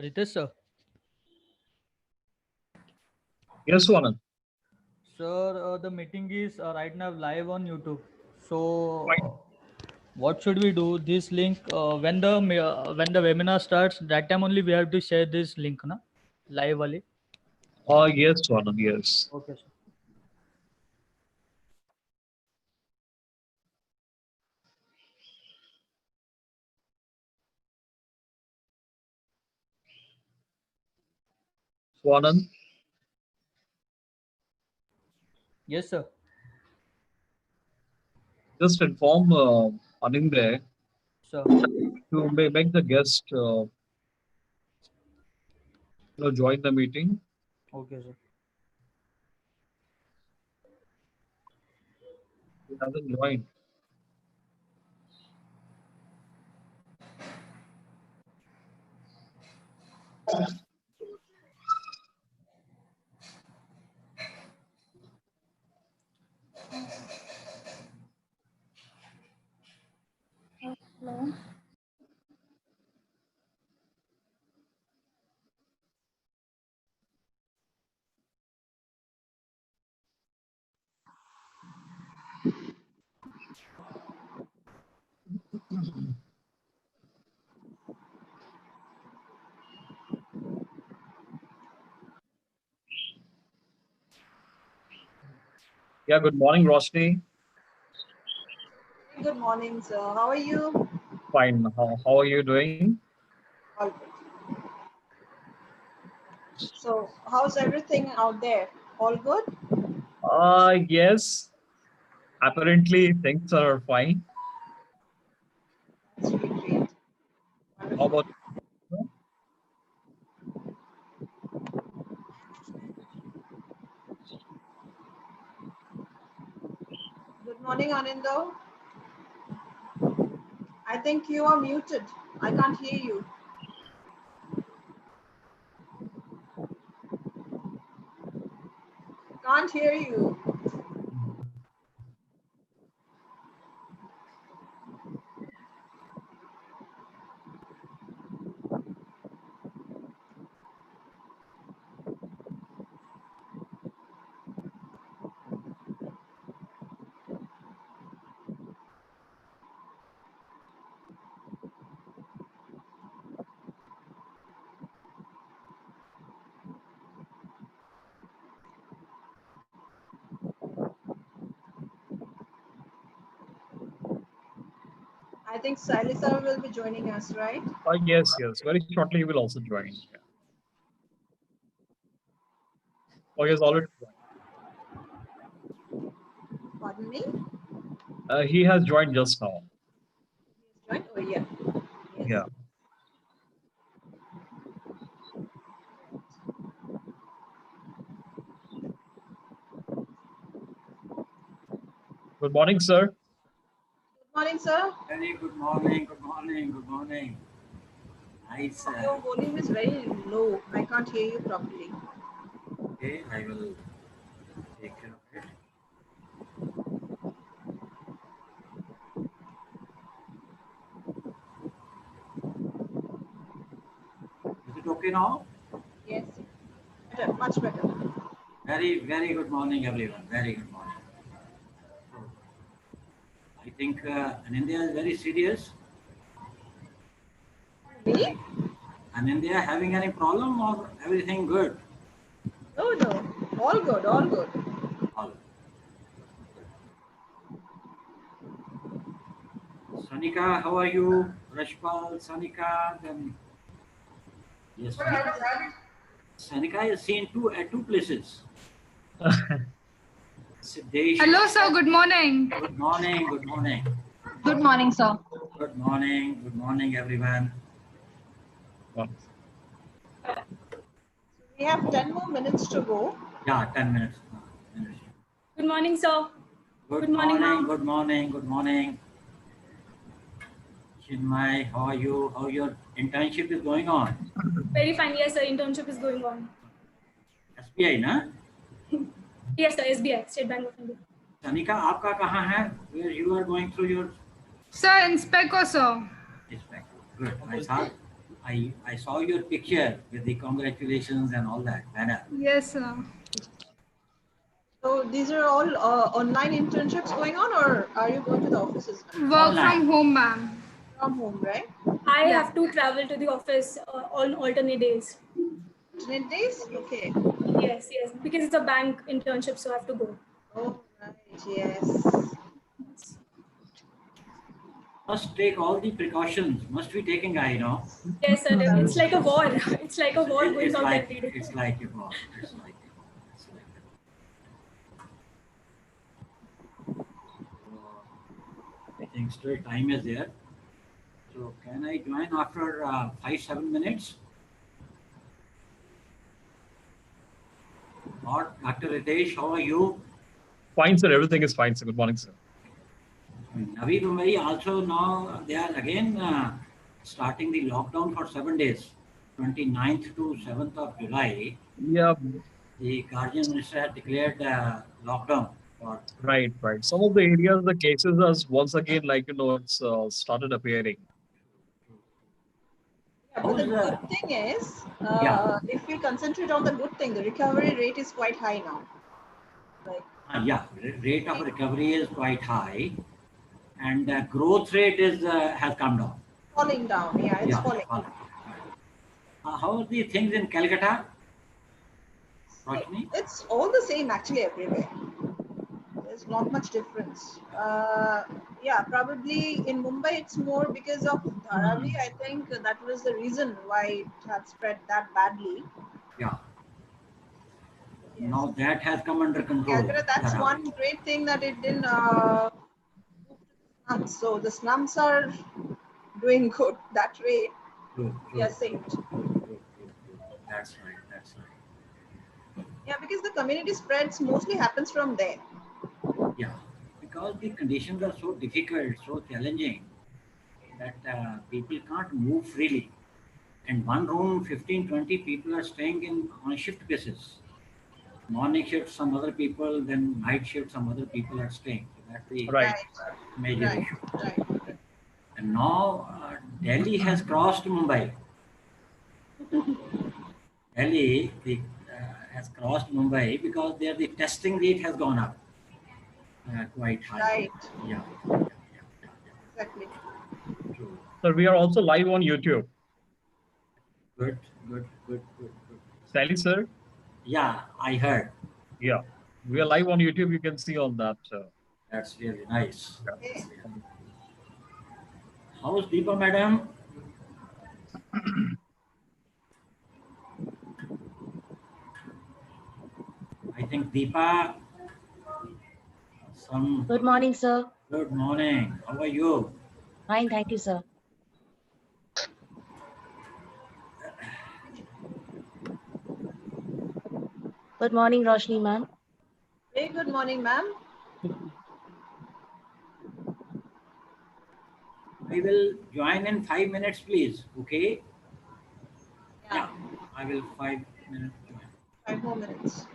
Ritesh sir. Yes, Swanand. Sir, the meeting is right now live on YouTube. So, Fine. what should we do? This link when the webinar starts, that time only we have to share this link, na? Live only. Yes, Swanand, yes. Okay, sir. Swanand, Yes, sir. just inform Anindre Sir. to make the guest join the meeting. Okay, sir. He hasn't joined. Hello. Yeah, good morning, Roshni. Good morning, sir. How are you? Fine. How are you doing? All good. So, how's everything out there? All good? Yes. Apparently, things are fine. That's really great. How Wonderful. about you? Good morning, Anindo. I think you are muted. I can't hear you. Can't hear you. I think Salisa will be joining us, right? Yes, yes. Very shortly, he will also join. Yeah. Oh, he has already Pardon me? joined. He has joined just now. Join? Oh, yeah. Yes. Yeah. Good morning, sir. Good morning, sir. Very good morning, good morning, good morning. Nice. Your volume is very low. I can't hear you properly. Okay, I will take care of it. Is it okay now? Yes. Better, much better. Very, very good morning, everyone. Very good morning. So, I think in India is very serious. Me? And India having any problem or everything good? Oh, no. All good, all good. All. Sanika, how are you? Rashpal, Sanika, then yes, Sanika is seen at two places. Siddesh. Hello, sir. Good morning. Good morning, good morning. Good morning, sir. Good morning, everyone. We have 10 more minutes to go. Yeah, 10 minutes. Good morning, sir. Good morning, good morning, good morning. Chinmay, how are you? How your internship is going on? Very fine. Yes, sir. Internship is going on. SBI, na? Yes, sir. SBI, State Bank of India. Sanika, आपका कहाँ है? Where you are going through your Sir, in Speco, sir. inspector. Good. My son. I saw your picture with the congratulations and all that banner. Yes, sir. So these are all online internships going on, or are you going to the offices now? Work Online. from home, ma'am. From home, right? I have to travel to the office on alternate days. Alternate days? Okay. Yes, yes, because it's a bank internship, so I have to go. Oh, right. Yes. Must take all the precautions. Must be taken, Yes, sir. It's like a war. It's like a war going It's out like every day. it's like a war. It's like a war. It's like a war. I think still time is there. So can I join after 5-7 minutes? Or Dr. Ritesh, how are you? Fine, sir. Everything is fine, sir. Good morning, sir. Navi Mumbai also now they are again starting the lockdown for 7 days, 29th to 7th of July. Yeah, The Guardian Minister had declared lockdown for right. Some of the areas, the cases are once again, it's started appearing. Yeah, but the How's the- good thing is, Yeah. if we concentrate on the good thing, the recovery rate is quite high now. Like, rate of recovery is quite high, and growth rate is has come down. falling down. Yeah, it's falling. Falling. How are the things in Calcutta, Roshni? It's all the same actually everywhere. There's not much difference. Yeah, probably in Mumbai it's more because of Dharavi. I think that was the reason why it had spread that badly. Yeah. Yes. Now that has come under control. Calcutta, that's Dharavi. one great thing that it didn't move to the slums. So the slums are doing good. That way, Good, we are good, safe. good. That's right. That's right. Yeah, because the community spreads mostly happens from there. Yeah, because the conditions are so difficult, so challenging that people can't move freely. In one room, 15, 20 people are staying in on a shift basis. Morning shift, some other people, then night shift, some other people are staying. So that's the Right. major Right. issue. Right. And now Delhi has crossed Mumbai. Delhi has crossed Mumbai because there the testing rate has gone up quite high. Right. Yeah. Exactly. True. Sir, we are also live on YouTube. Good. Sally, sir? Yeah, I heard. Yeah. We are live on YouTube. You can see all that. That's really nice. Okay. How's Deepa, madam? I think Deepa, some Good morning, sir. good morning. How are you? Fine, thank you, sir. Good morning, Roshni, ma'am. Very good morning, ma'am. I will join in 5 minutes, please. Okay? Yeah. I will 5 minutes join. 5 more minutes.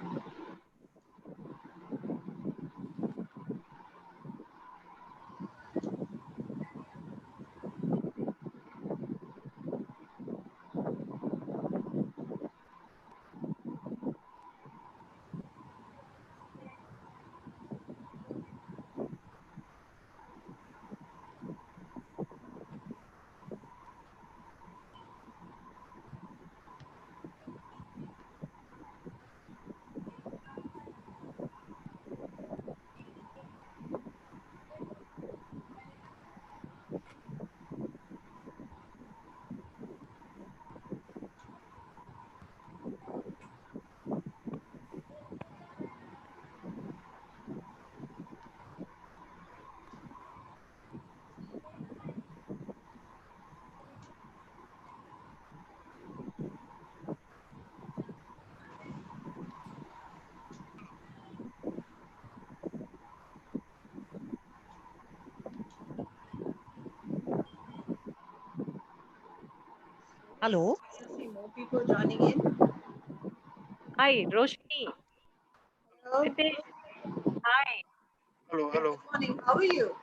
Hello. I see more people joining in. Hi, Roshni. Hello. Ritesh. Hi. Hello, Good hello. morning. How are you?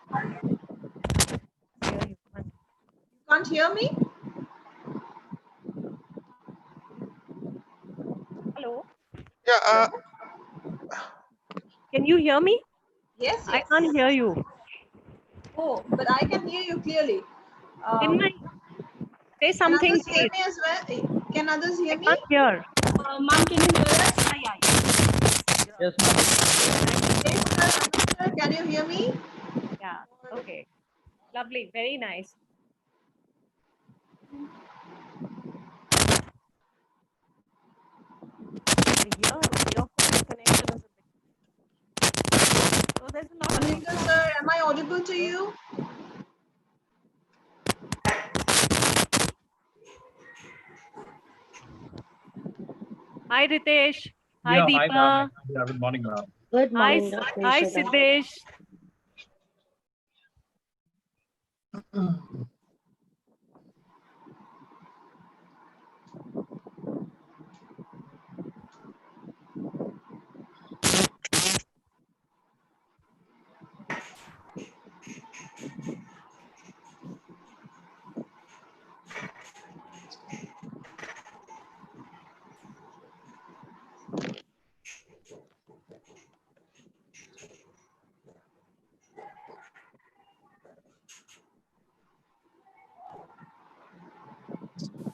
Here you are. You can't hear me? Yeah. Can you hear me? Yes, I yes. can't hear you. Oh, but I can hear you clearly. Can my say Can something, others hear please? me as well? Can others hear I me? can't hear. Ma'am, can you hear us? Yes, ma'am. Yes, sir. Can you hear me? Yeah. Okay. Lovely. Very nice. Your phone connection is a bit. So there's a lot of Anindya, sir, am I audible to you? Hi, Ritesh. Hi, Yeah, hi, Deepa. ma'am. Yeah, good morning, ma'am. Good Hi, morning, Dr. hi, Ishita. Siddesh.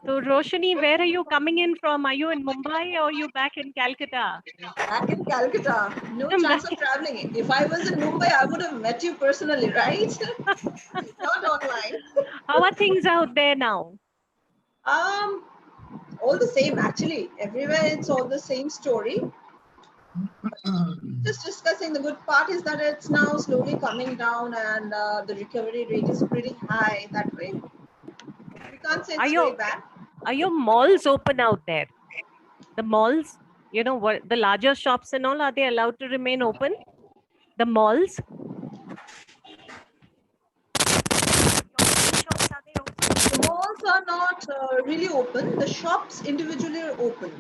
So, Roshni, where are you coming in from? Are you in Mumbai or are you back in Calcutta? Back in Calcutta. No I'm chance back. of traveling. If I was in Mumbai, I would have met you personally, right? Not online. How are things out there now? All the same, actually. Everywhere it's all the same story. Just discussing the good part is that it's now slowly coming down and the recovery rate is pretty high that way. We can't say it's very bad. Are your malls open out there? The malls, you know, what the larger shops and all, are they allowed to remain open? The malls? The malls are not really open. The shops individually are open.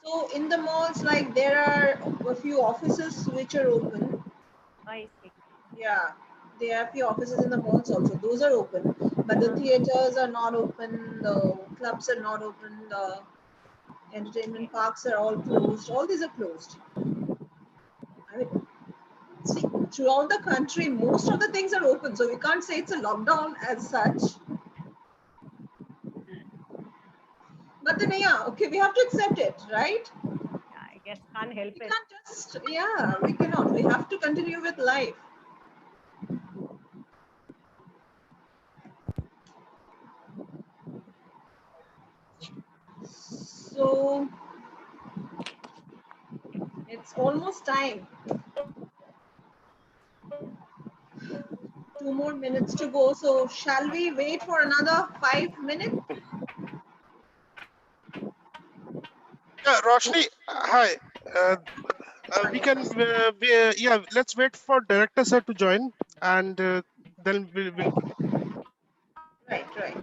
So in the malls, like there are a few offices which are open. I see. Yeah, there are a few offices in the malls also. Those are open, but the theaters are not open. The clubs are not open. The entertainment parks are all closed. All these are closed. I mean, see, throughout the country, most of the things are open, so we can't say it's a lockdown as such. But then, yeah, okay, we have to accept it, right? Yeah, I guess can't help We it. can't just, yeah, we cannot. We have to continue with life. So it's almost time. 2 more minutes to go. So shall we wait for another 5 minutes? Yeah, Roshni. Hi. We can. Yeah, let's wait for director sir to join, and then we'll. Right, right.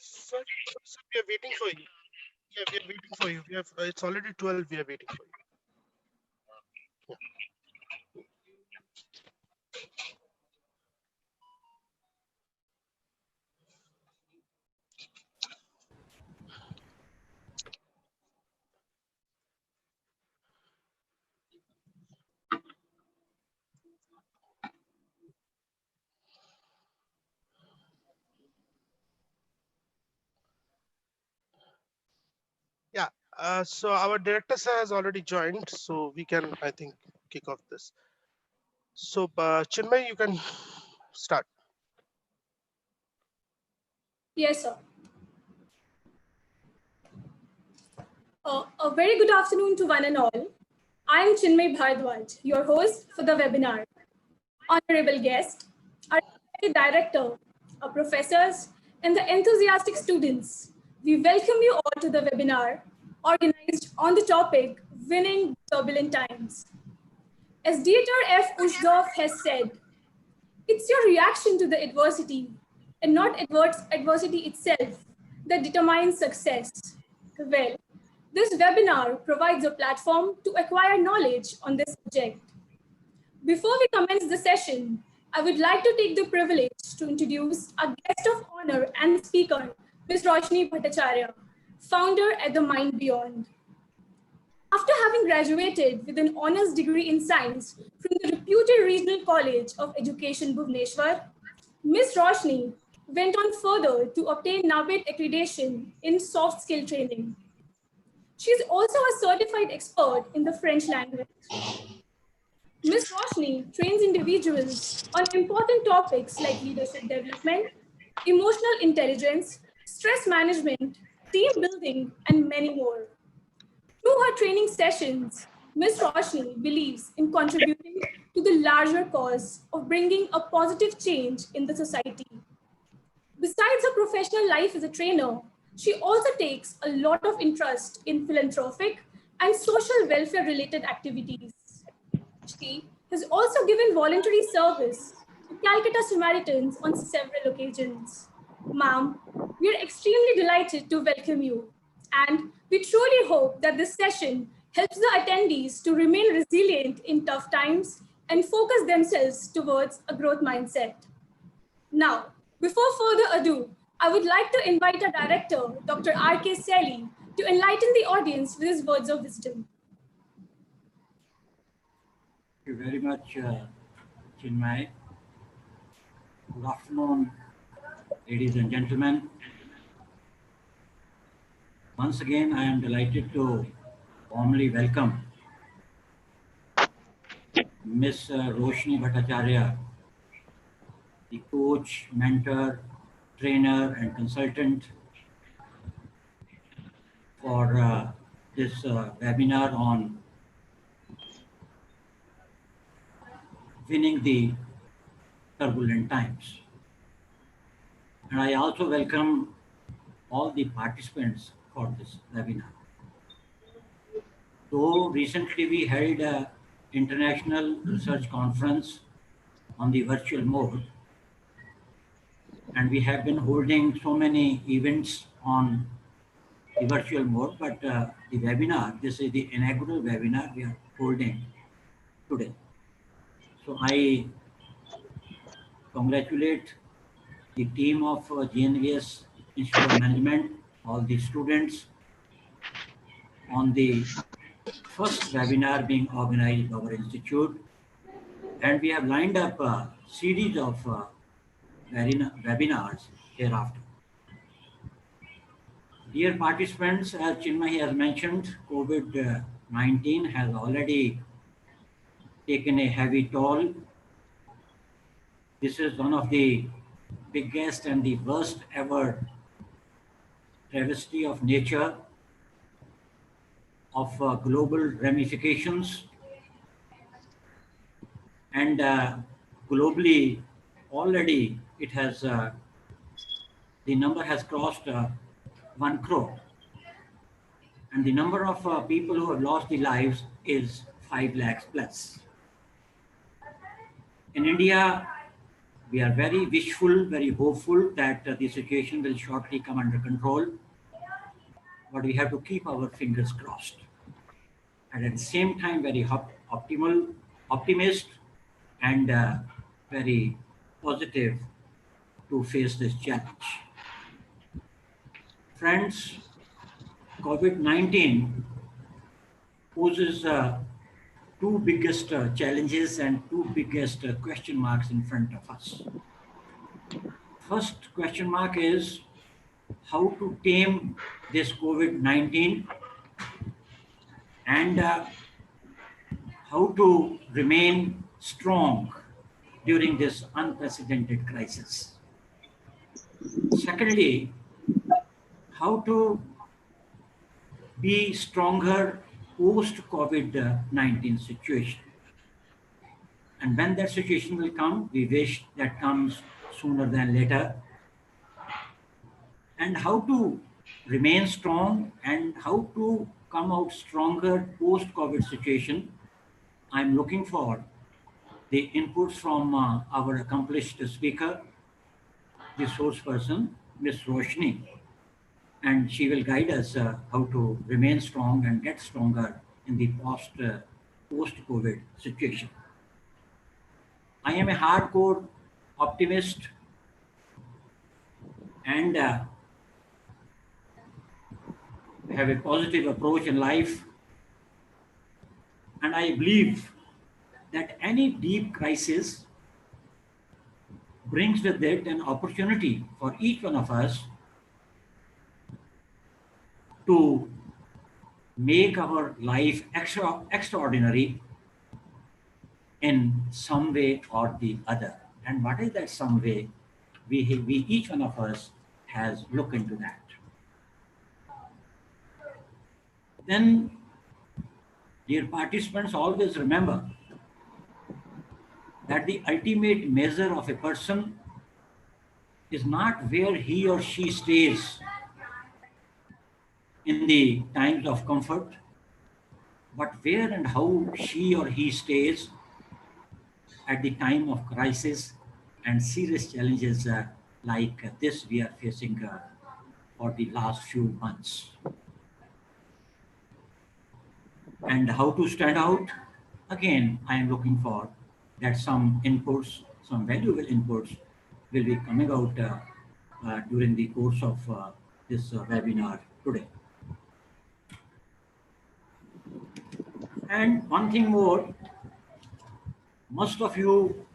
Sir, we are waiting for you. Yeah, we are waiting for you. We have. It's already 12. We are waiting for you. So our director sir has already joined, so we can, I think, kick off this. So Chinmay, you can start. Yes, sir. A very good afternoon to one and all. I am Chinmay Bharadwaj, your host for the webinar. Honorable guest, our director, our professors, and the enthusiastic students, we welcome you all to the webinar organized on the topic Winning Turbulent Times. As Dieter F. Uchtdorf has said, it's your reaction to the adversity and not adversity itself that determines success. Well, this webinar provides a platform to acquire knowledge on this subject. Before we commence the session, I would like to take the privilege to introduce our guest of honor and speaker, Ms. Roshni Bhattacharya, founder at the Mind Beyond. After having graduated with an honors degree in science from the reputed Regional College of Education, Bhubaneswar, Ms. Roshni went on further to obtain NABED accreditation in soft skill training. She is also a certified expert in the French language. Ms. Roshni trains individuals on important topics like leadership development, emotional intelligence, stress management, team building, and many more. Through her training sessions, Ms. Roshni believes in contributing to the larger cause of bringing a positive change in the society. Besides her professional life as a trainer, she also takes a lot of interest in philanthropic and social welfare related activities. She has also given voluntary service to Calcutta Samaritans on several occasions. Ma'am, we are extremely delighted to welcome you, and we truly hope that this session helps the attendees to remain resilient in tough times and focus themselves towards a growth mindset. Now, before further ado, I would like to invite our director, Dr. R.K. Seli, to enlighten the audience with his words of wisdom. Thank you very much, Chinmay. Good afternoon, ladies and gentlemen. Once again, I am delighted to warmly welcome Miss Roshni Bhattacharya, the coach, mentor, trainer, and consultant for this webinar on winning the turbulent times. And I also welcome all the participants for this webinar. Though recently we held an international research conference on the virtual mode, and we have been holding so many events on the virtual mode, but the webinar, this is the inaugural webinar we are holding today. So I congratulate the team of GNVS Institute of Management, all the students on the first webinar being organized by our institute. And we have lined up a series of webinars hereafter. Dear participants, as Chinmay has mentioned, COVID-19 has already taken a heavy toll. This is one of the biggest and the worst ever travesty of nature, of global ramifications, and globally already it has the number has crossed 1 crore, and the number of people who have lost their lives is 5 lakhs plus. In India, we are very wishful, very hopeful that the situation will shortly come under control, but we have to keep our fingers crossed. And at the same time, very optimist and very positive to face this challenge. Friends, COVID-19 poses two biggest challenges and two biggest question marks in front of us. First question mark is how to tame this COVID-19 and how to remain strong during this unprecedented crisis. Secondly, how to be stronger post COVID-19 situation. And when that situation will come, we wish that comes sooner than later. And how to remain strong and how to come out stronger post COVID situation. I'm looking for the inputs from our accomplished speaker, the source person, Ms. Roshni, and she will guide us how to remain strong and get stronger in the post-COVID situation. I am a hardcore optimist and have a positive approach in life. And I believe that any deep crisis brings with it an opportunity for each one of us to make our life extraordinary in some way or the other. And what is that some way? We each one of us has looked into that. Then, dear participants, always remember that the ultimate measure of a person is not where he or she stays in the times of comfort, but where and how she or he stays at the time of crisis and serious challenges like this we are facing for the last few months. And how to stand out? Again, I am looking for that some inputs, some valuable inputs will be coming out during the course of this webinar today. And one thing more, most of you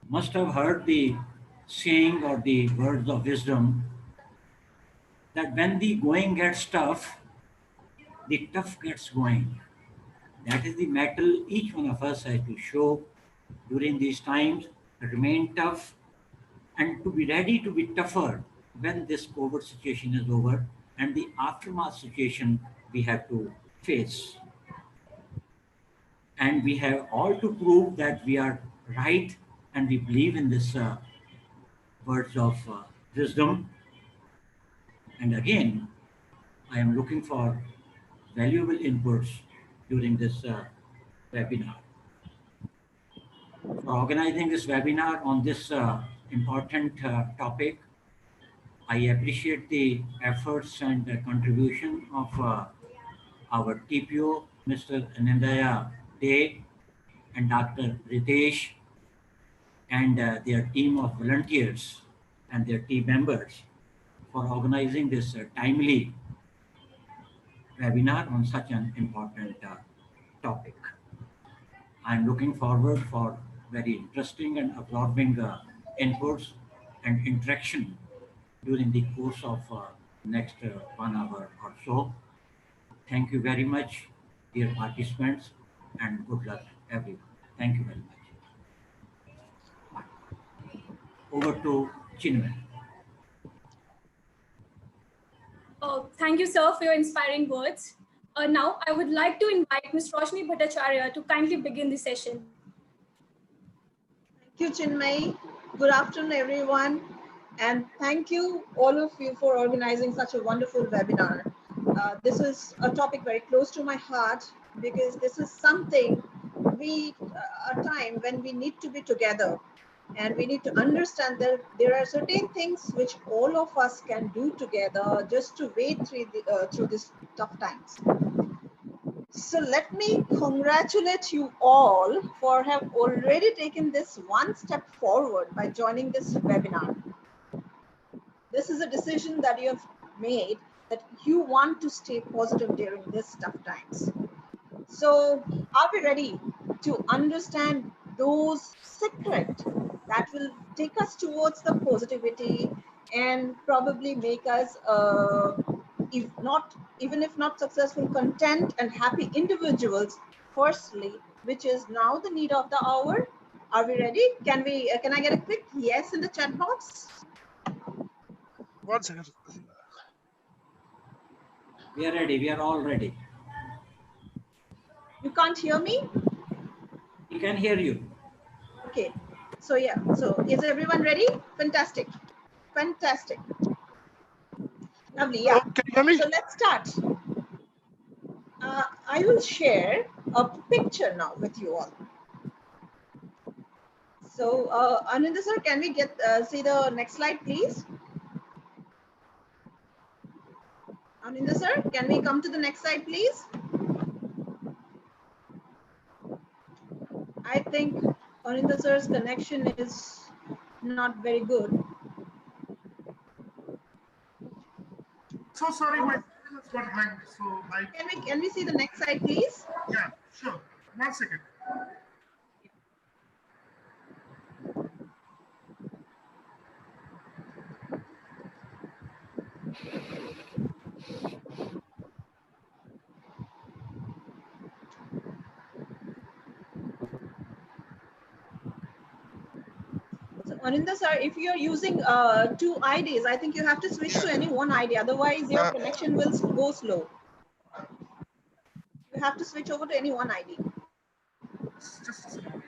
must have heard the saying or the words of wisdom that when the going gets tough, the tough gets going. That is the mettle each one of us has to show during these times, to remain tough and to be ready to be tougher when this COVID situation is over and the aftermath situation we have to face. And we have all to prove that we are right and we believe in this words of wisdom. And again, I am looking for valuable inputs during this webinar. For organizing this webinar on this important topic, I appreciate the efforts and contribution of our TPO, Mr. Anandaya Day and Dr. Ritesh and their team of volunteers and their team members for organizing this timely webinar on such an important topic. I'm looking forward for very interesting and absorbing inputs and interaction during the course of next 1 hour or so. Thank you very much, dear participants, and good luck, everyone. Thank you very much. Over to Chinmay. Thank you, sir, for your inspiring words. Now, I would like to invite Ms. Roshni Bhattacharya to kindly begin the session. Thank you, Chinmay. Good afternoon, everyone. And thank you, all of you, for organizing such a wonderful webinar. This is a topic very close to my heart because this is something a time when we need to be together and we need to understand that there are certain things which all of us can do together just to wade through these tough times. So let me congratulate you all for have already taken this one step forward by joining this webinar. This is a decision that you have made that you want to stay positive during these tough times. So are we ready to understand those secrets that will take us towards the positivity and probably make us, if not even if not successful, content and happy individuals firstly, which is now the need of the hour. Are we ready? Can I get a quick yes in the chat box? 1 second. We are ready. We are all ready. You can't hear me? We can hear you. Okay. So yeah, so is everyone ready? Fantastic. Fantastic. Lovely, yeah. Oh, can you hear me? So let's start. I will share a picture now with you all. So Ananda sir, can we get see the next slide, please? Ananda sir, can we come to the next slide, please? I think Ananda sir's connection is not very good. So sorry, my signal has got hanged. So I Can we see the next slide, please? yeah, sure. 1 second. So Ananda sir, if you're using two IDs, I think you have to switch to any one ID. Otherwise, your connection will go slow. You have to switch over to any one ID. Just a second.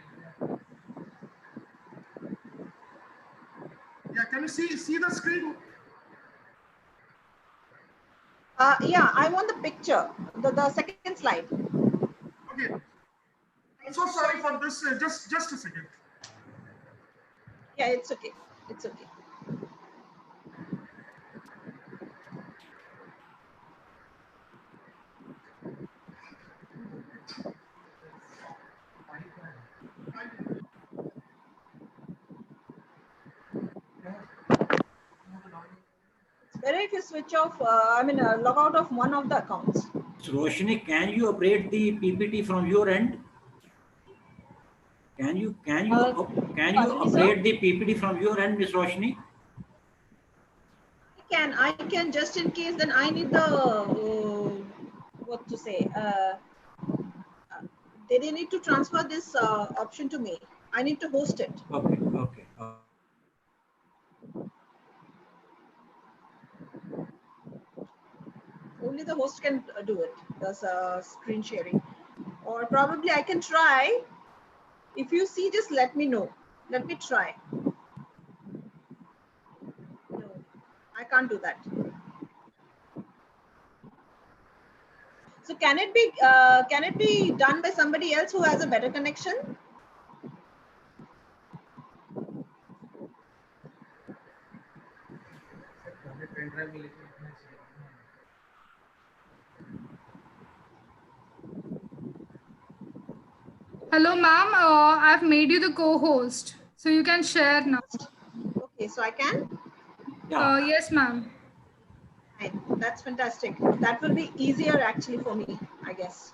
Yeah, can you see the screen? Yeah, I want the picture, the second slide. Okay. I'm so sorry for this. Just a second. Yeah, it's okay. It's okay. It's better if you switch off, log out of one of the accounts. So Roshni, can you operate the PPT from your end? Can you operate the PPT from your end, Miss Roshni? I can just in case. Then I need the what to say. They need to transfer this option to me. I need to host it. Okay. Only the host can do it. There's screen sharing, or probably I can try. If you see, just let me know. Let me try. No, I can't do that. So can it be done by somebody else who has a better connection? Hello, ma'am. I've made you the co-host, so you can share now. Okay, so I can? Yeah. Yes, ma'am. Fine. That's fantastic. That will be easier actually for me, I guess.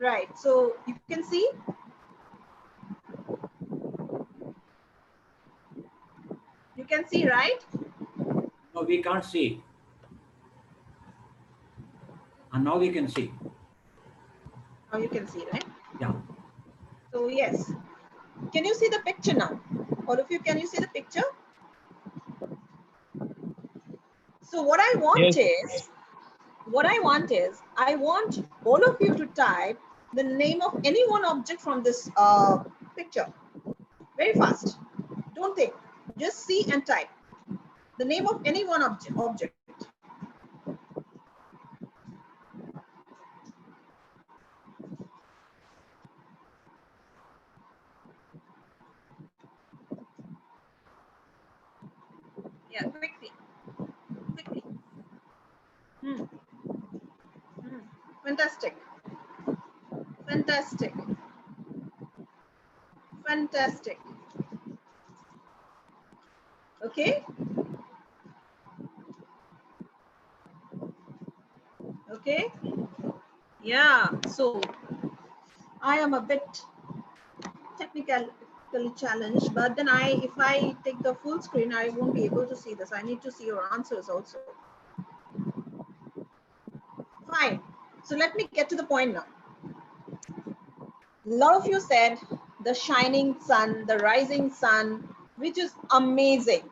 Right. So you can see. You can see, right? No, we can't see. And now we can see. Now you can see, right? Yeah. So yes. Can you see the picture now? All of you, can you see the picture? So what I want is, I want all of you to type the name of any one object from this picture. Very fast. Don't think. Just see and type the name of any one object. Yeah, quickly. Fantastic. Okay. Okay. Yeah. So I am a bit technically challenged, but then if I take the full screen, I won't be able to see this. I need to see your answers also. So let me get to the point now. A lot of you said the shining sun, the rising sun, which is amazing,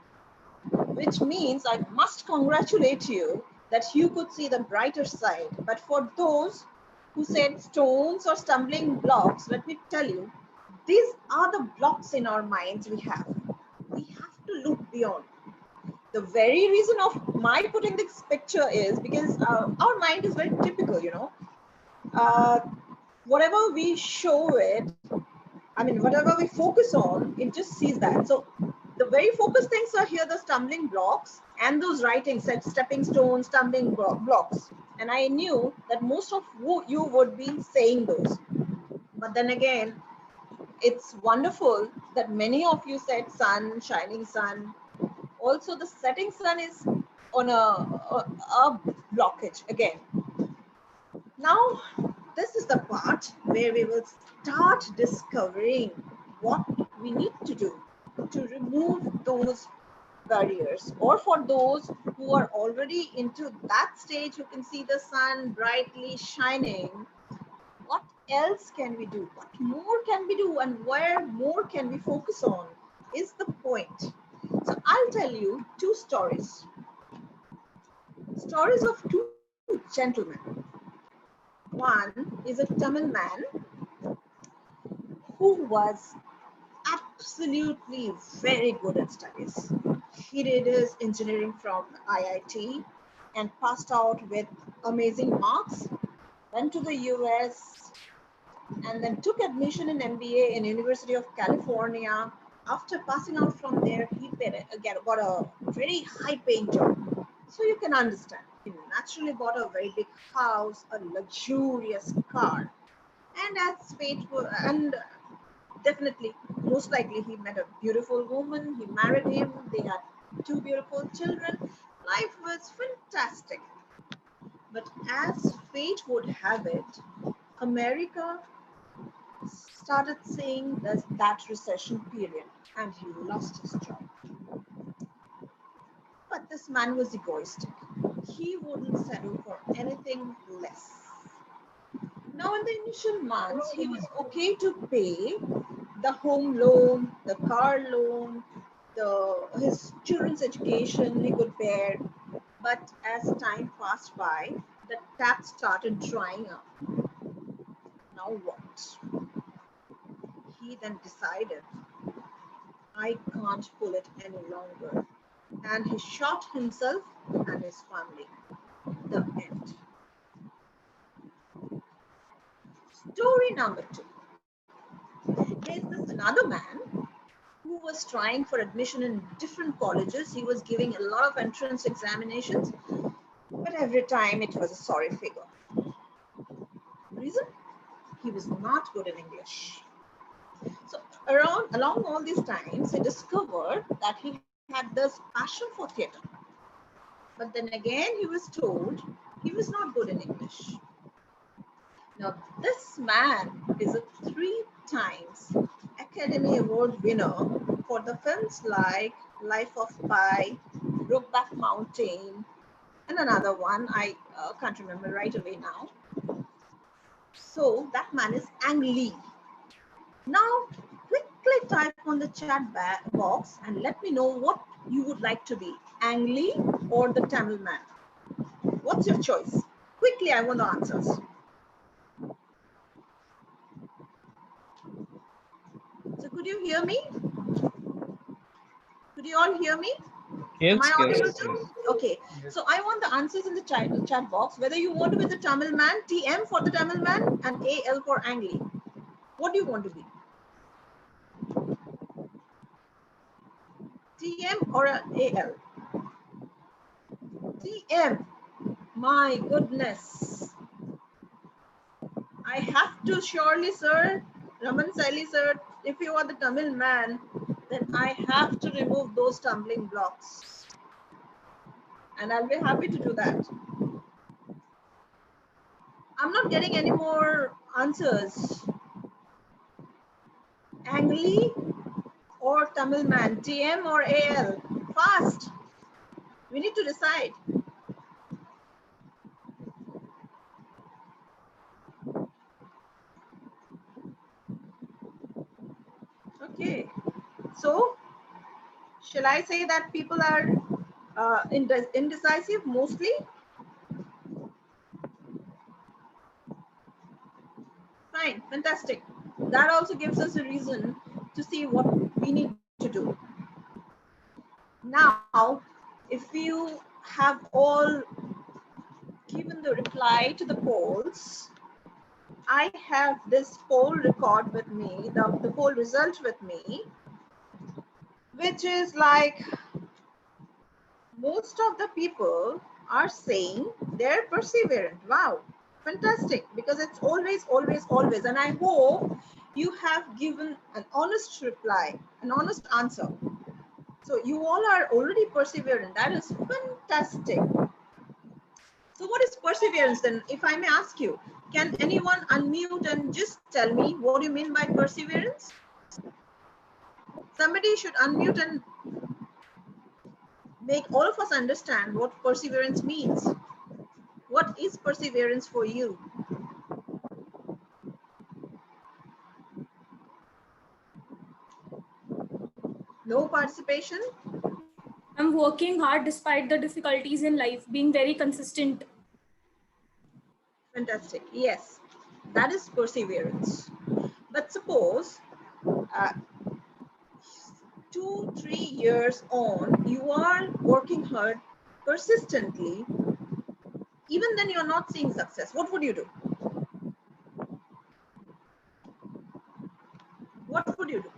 which means I must congratulate you that you could see the brighter side. But for those who said stones or stumbling blocks, let me tell you, these are the blocks in our minds we have. We have to look beyond. The very reason of my putting this picture is because our mind is very typical, you know. Whatever we show it, I mean, whatever we focus on, it just sees that. So the very focused things are here, the stumbling blocks and those writings said stepping stones, stumbling blocks. And I knew that most of you would be saying those. But then again, it's wonderful that many of you said sun, shining sun. Also, the setting sun is on a blockage again. Now, this is the part where we will start discovering what we need to do to remove those barriers, or for those who are already into that stage who can see the sun brightly shining. What else can we do? What more can we do? And where more can we focus on is the point. So I'll tell you two stories. Stories of two gentlemen. One is a Tamil man who was absolutely very good at studies. He did his engineering from IIT and passed out with amazing marks, went to the US, and then took admission in MBA in University of California. After passing out from there, he got a very high-paying job. So you can understand, he naturally bought a very big house, a luxurious car, and as fate would, and definitely, most likely, he met a beautiful woman. He married him. They had two beautiful children. Life was fantastic. But as fate would have it, America started seeing that recession period, and he lost his job. But this man was egoistic. He wouldn't settle for anything less. Now, in the initial months, he was okay to pay the home loan, the car loan, his children's education he could bear. But as time passed by, the tap started drying up. Now what? He then decided, I can't pull it any longer. And he shot himself and his family. The end. Story number 2. There's this another man who was trying for admission in different colleges. He was giving a lot of entrance examinations, but every time it was a sorry figure. Reason? He was not good in English. So along all these times, he discovered that he had this passion for theatre. But then again, he was told he was not good in English. Now, this man is a 3 times Academy Award winner for the films like Life of Pi, Brokeback Mountain, and another one I can't remember right away now. So that man is Ang Lee. Now, quickly type on the chat box and let me know what you would like to be, Ang Lee or the Tamil man. What's your choice? Quickly, I want the answers. So could you hear me? Could you all hear me? Yes, Am I audible yes, too? Okay. So I want the answers in the chat box, whether you want to be the Tamil man, TM for the Tamil man, and AL for Ang Lee. What do you want to be? TM or AL? TM. My goodness. I have to surely, sir, Raman Saili, sir, if you are the Tamil man, then I have to remove those stumbling blocks. And I'll be happy to do that. I'm not getting any more answers. Ang Lee or Tamil man, TM or AL? Fast. We need to decide. Okay. So, shall I say that people are indecisive mostly? Fine, fantastic. That also gives us a reason to see what we need to do. Now, if you have all given the reply to the polls, I have this poll record with me, the poll result with me, which is like most of the people are saying they're perseverant. Wow, fantastic, because it's always, always, always. And I hope you have given an honest reply, an honest answer. So you all are already perseverant. That is fantastic. So what is perseverance then? If I may ask you, can anyone unmute and just tell me what do you mean by perseverance? Somebody should unmute and make all of us understand what perseverance means. What is perseverance for you? No participation? I'm working hard despite the difficulties in life, being very consistent. Fantastic. Yes, that is perseverance. But suppose 2-3 years on, you are working hard persistently, even then you're not seeing success. What would you do? What would you do?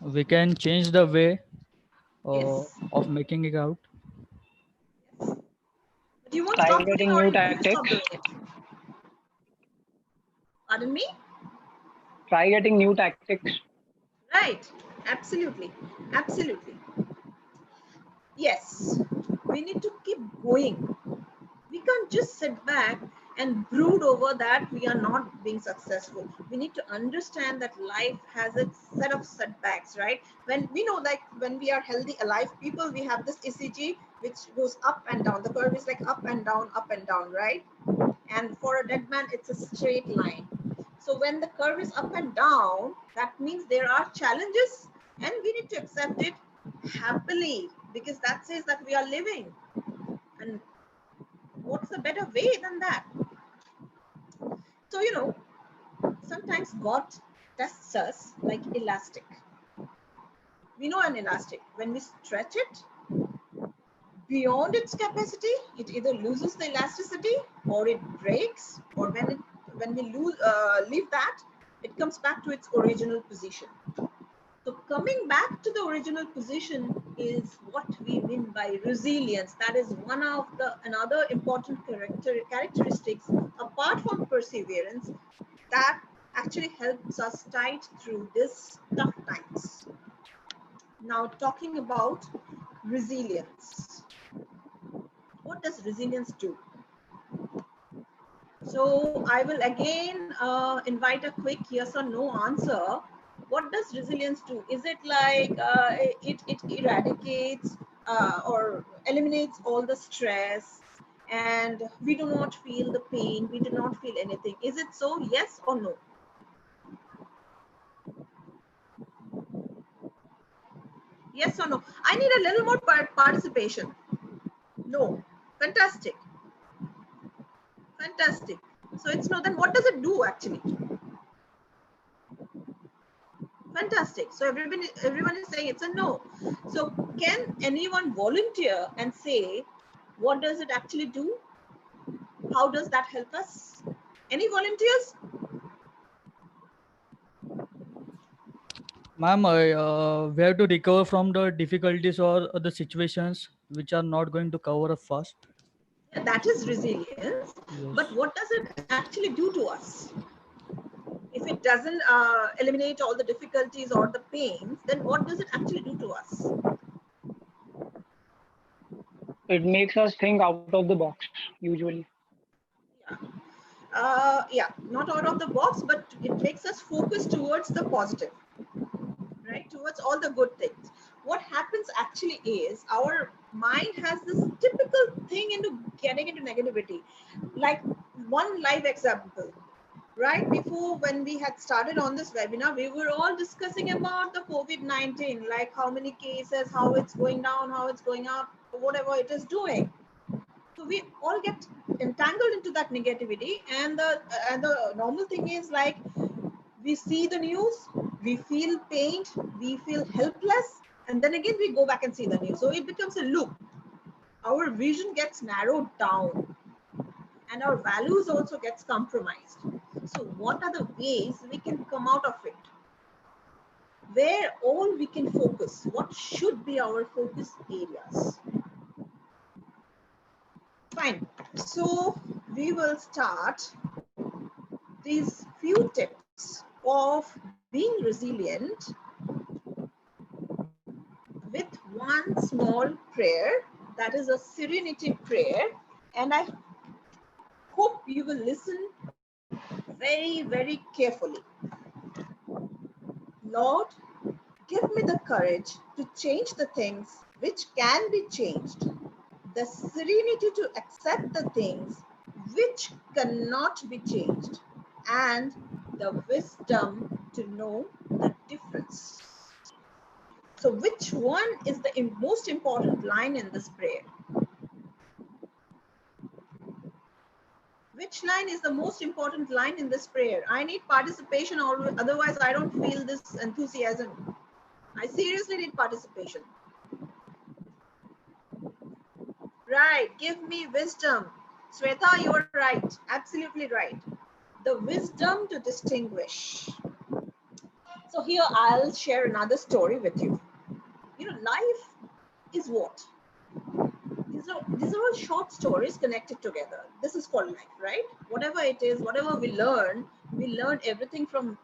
We can change the way Yes. of making it out. Yes. But you won't Try stop doing getting or new you will stop tactics. doing it. Pardon me? Try getting new tactics. Right. Absolutely. Absolutely. Yes. We need to keep going. We can't just sit back and brood over that we are not being successful. We need to understand that life has its set of setbacks, right? When we know, like when we are healthy, alive people, we have this ECG which goes up and down. The curve is like up and down, right? And for a dead man, it's a straight line. So when the curve is up and down, that means there are challenges and we need to accept it happily, because that says that we are living. And what's a better way than that? So, you know, sometimes God tests us like elastic. We know an elastic, when we stretch it beyond its capacity, it either loses the elasticity or it breaks, or when we leave that, it comes back to its original position. So coming back to the original position is what we mean by resilience. That is one of the another important characteristics apart from perseverance that actually helps us tide through this tough times. Now talking about resilience. What does resilience do? So I will again invite a quick yes or no answer. What does resilience do? Is it like it eradicates or eliminates all the stress and we do not feel the pain, we do not feel anything? Is it so? Yes or no? Yes or no? I need a little more participation. No. Fantastic. Fantastic. So it's no. Then what does it do actually? Fantastic. So everyone is saying it's a no. So can anyone volunteer and say what does it actually do? How does that help us? Any volunteers? Ma'am, we have to recover from the difficulties or the situations which are not going to cover up fast. Yeah, that is resilience. Yes. But what does it actually do to us? If it doesn't eliminate all the difficulties or the pains, then what does it actually do to us? It makes us think out of the box, usually. Yeah, not out of the box, but it makes us focus towards the positive, right? Towards all the good things. What happens actually is our mind has this typical thing into getting into negativity. Like one live example, right before when we had started on this webinar, we were all discussing about the COVID-19, like how many cases, how it's going down, how it's going up, whatever it is doing. So we all get entangled into that negativity, and the normal thing is like we see the news, we feel pained, we feel helpless, and then again we go back and see the news. So it becomes a loop. Our vision gets narrowed down, and our values also gets compromised. So what are the ways we can come out of it? Where all we can focus? What should be our focus areas? Fine. So we will start these few tips of being resilient with one small prayer, that is a serenity prayer, and I hope you will listen very, very carefully. Lord, give me the courage to change the things which can be changed, the serenity to accept the things which cannot be changed, and the wisdom to know the difference. So which one is the most important line in this prayer? Which line is the most important line in this prayer? I need participation, otherwise I don't feel this enthusiasm. I seriously need participation. Right, give me wisdom. Sweta, you are right, absolutely right. The wisdom to distinguish. So here I'll share another story with you. You know, life is what? These are all short stories connected together. This is called life, right? Whatever it is, whatever we learn everything from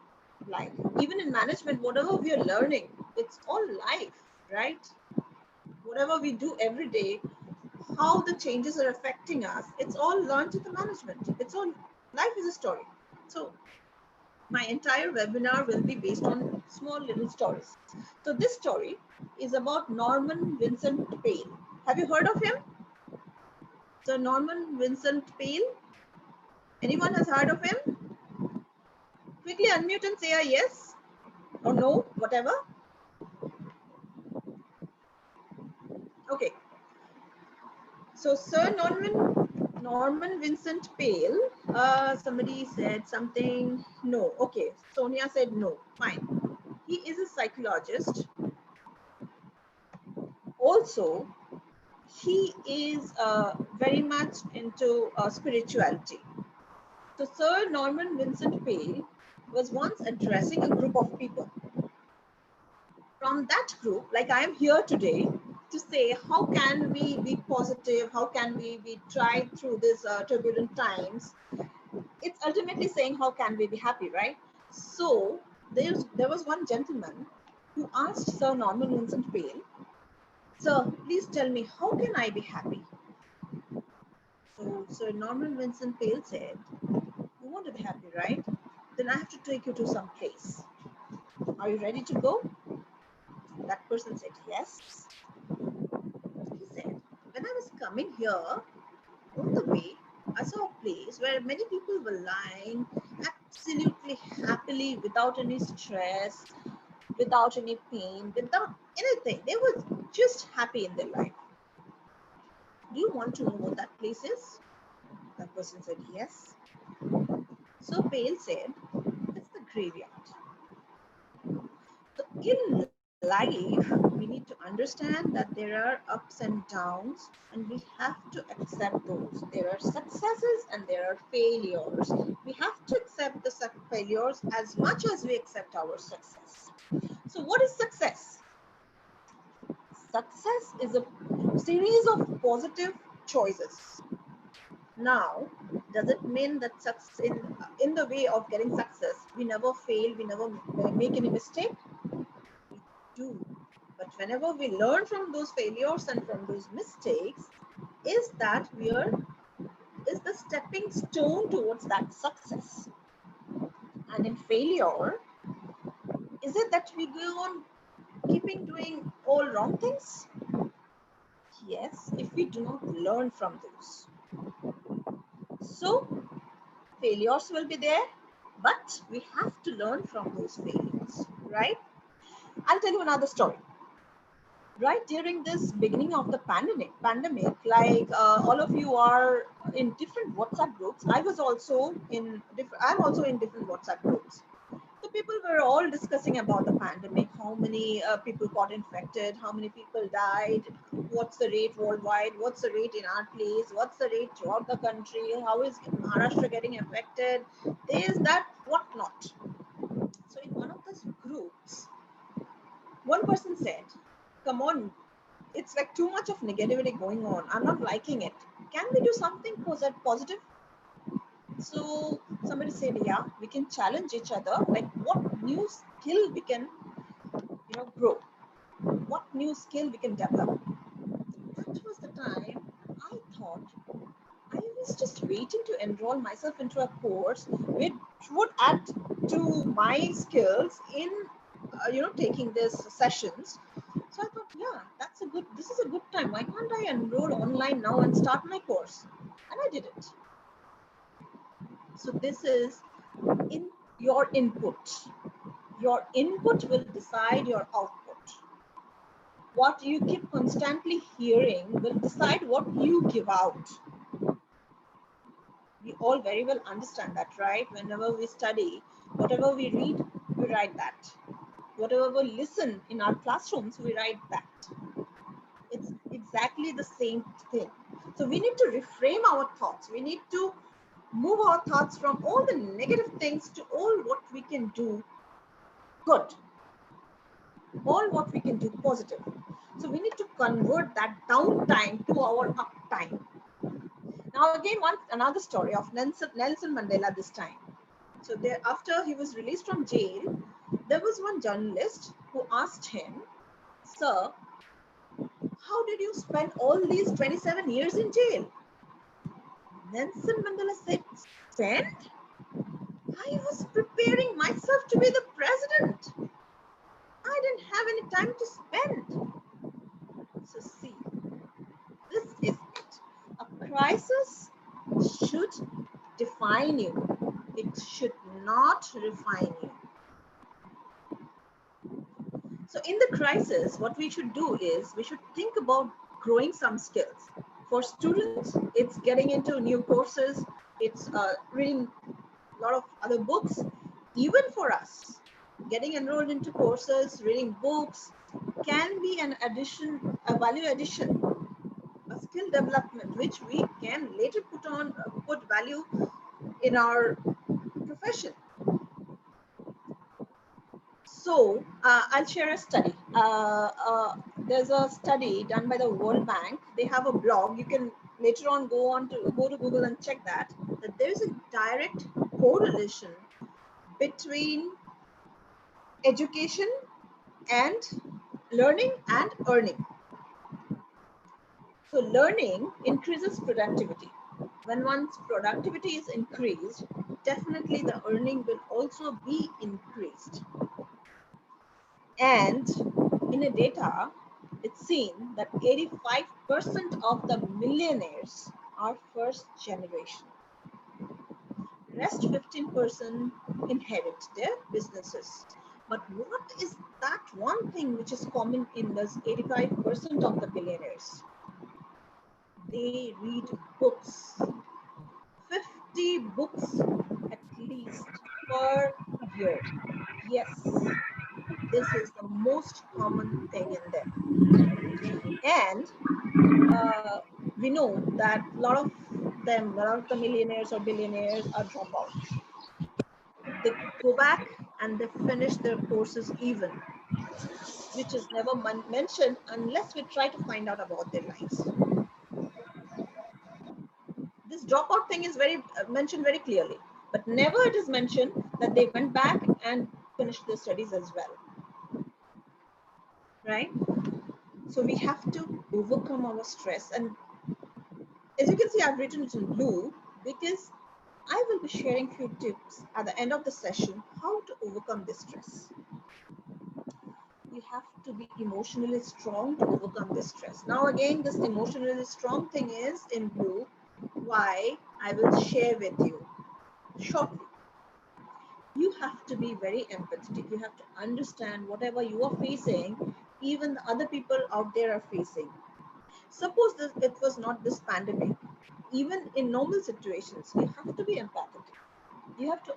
life. Even in management, whatever we are learning, it's all life, right? Whatever we do every day, how the changes are affecting us, it's all learned in the management. It's all, life is a story. So my entire webinar will be based on small little stories. So this story is about Norman Vincent Peale. Have you heard of him? So Norman Vincent Peale. Anyone has heard of him? Quickly unmute and say a yes or no, whatever. Okay. So Sir Norman Vincent Peale. Somebody said something. No. Okay. Sonia said no. Fine. He is a psychologist. Also, he is very much into spirituality. So Sir Norman Vincent Peale was once addressing a group of people. From that group, like I am here today to say, how can we be positive? How can we be tried through this turbulent times? It's ultimately saying, how can we be happy, right? So there was one gentleman who asked Sir Norman Vincent Peale, sir, please tell me, how can I be happy? So Sir Norman Vincent Peale said, you want to be happy, right? Then I have to take you to some place. Are you ready to go? That person said, yes. He said, when I was coming here, on the way, I saw a place where many people were lying absolutely happily, without any stress, without any pain, without anything. They were just happy in their life. Do you want to know what that place is? That person said, yes. So Peale said, it's the graveyard. So in life, we need to understand that there are ups and downs, and we have to accept those. There are successes and there are failures. We have to accept the failures as much as we accept our success. So what is success? Success is a series of positive choices. Now, does it mean that success in the way of getting success, we never fail, we never make any mistake? We do. But whenever we learn from those failures and from those mistakes, is the stepping stone towards that success. And in failure, is it that we go on keeping doing all wrong things? Yes, if we do not learn from those. So failures will be there, But we have to learn from those failures, right? I'll tell you another story. Right during this beginning of the pandemic, like all of you are in different WhatsApp groups. I was also in I'm also in different WhatsApp groups. So people were all discussing about the pandemic, how many people got infected, how many people died, what's the rate worldwide, what's the rate in our place, what's the rate throughout the country, how is Maharashtra getting affected, this, that, whatnot. So in one of those groups, one person said, come on, it's like too much of negativity going on. I'm not liking it. Can we do something positive? So somebody said, yeah, we can challenge each other. Like what new skill we can, grow. What new skill we can develop. That was the time I thought I was just waiting to enroll myself into a course which would add to my skills in, taking these sessions. So I thought, yeah, this is a good time. Why can't I enroll online now and start my course? And I did it. So this is in your input. Your input will decide your output. What you keep constantly hearing will decide what you give out. We all very well understand that, right? Whenever we study, whatever we read, we write that. Whatever we listen in our classrooms, we write that. It's exactly the same thing. So we need to reframe our thoughts. We need to move our thoughts from all the negative things to all what we can do good, all what we can do positive. So we need to convert that downtime to our uptime. Now again, another story of Nelson Mandela this time. So there, after he was released from jail, there was one journalist who asked him, sir, how did you spend all these 27 years in jail? Nelson Mandela said, spend? I was preparing myself to be the president. I didn't have any time to spend. So see, this is it. A crisis should define you. It should not refine you. So in the crisis, what we should do is we should think about growing some skills. For students, it's getting into new courses. It's reading a lot of other books. Even for us, getting enrolled into courses, reading books can be an addition, a value addition, a skill development, which we can later put value in our profession. So I'll share a study. There's a study done by the World Bank. They have a blog. You can later on go to Google and check that there's a direct correlation between education and learning and earning. So learning increases productivity. When one's productivity is increased, definitely the earning will also be increased. And in a data, it's seen that 85% of the millionaires are first generation. Rest 15% inherit their businesses. But what is that one thing which is common in those 85% of the billionaires? They read books. 50 books at least per year. Yes, this is the most common thing in them. And we know that a lot of the millionaires or billionaires are dropouts. They go back and they finish their courses even, which is never mentioned unless we try to find out about their lives. This dropout thing is mentioned very clearly, but never it is mentioned that they went back and finished their studies as well. Right? So we have to overcome our stress. And as you can see, I've written it in blue because I will be sharing few tips at the end of the session how to overcome this stress. You have to be emotionally strong to overcome this stress. Now again, this emotionally strong thing is in blue. Why? I will share with you shortly. you have to be very empathetic. You have to understand whatever you are facing, even the other people out there are facing. Suppose it was not this pandemic, even in normal situations, you have to be empathetic. You have to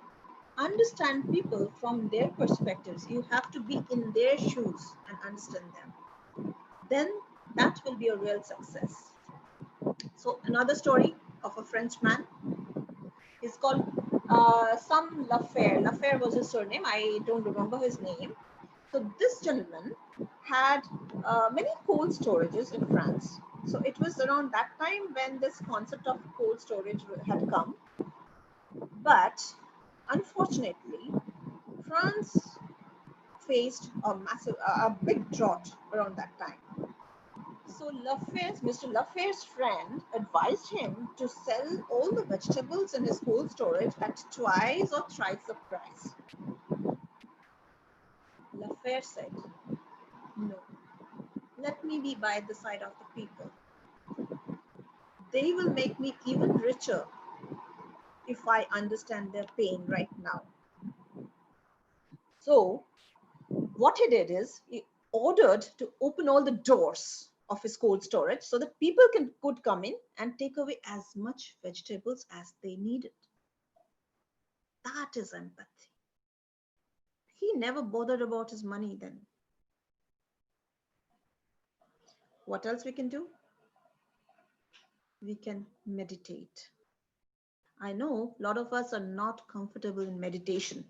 understand people from their perspectives. You have to be in their shoes and understand them. Then that will be a real success. So another story of a Frenchman is called some Lafaire. Lafaire was his surname. I don't remember his name. So this gentleman had many cold storages in France. So it was around that time when this concept of cold storage had come. But unfortunately, France faced a big drought around that time. So Mr. Lafaire's friend advised him to sell all the vegetables in his cold storage at twice or thrice the price. Lafaire said, no, let me be by the side of the people. They will make me even richer if I understand their pain right now. So what he did is he ordered to open all the doors of his cold storage so that people could come in and take away as much vegetables as they needed. That is empathy. He never bothered about his money then. What else we can do? We can meditate. I know a lot of us are not comfortable in meditation,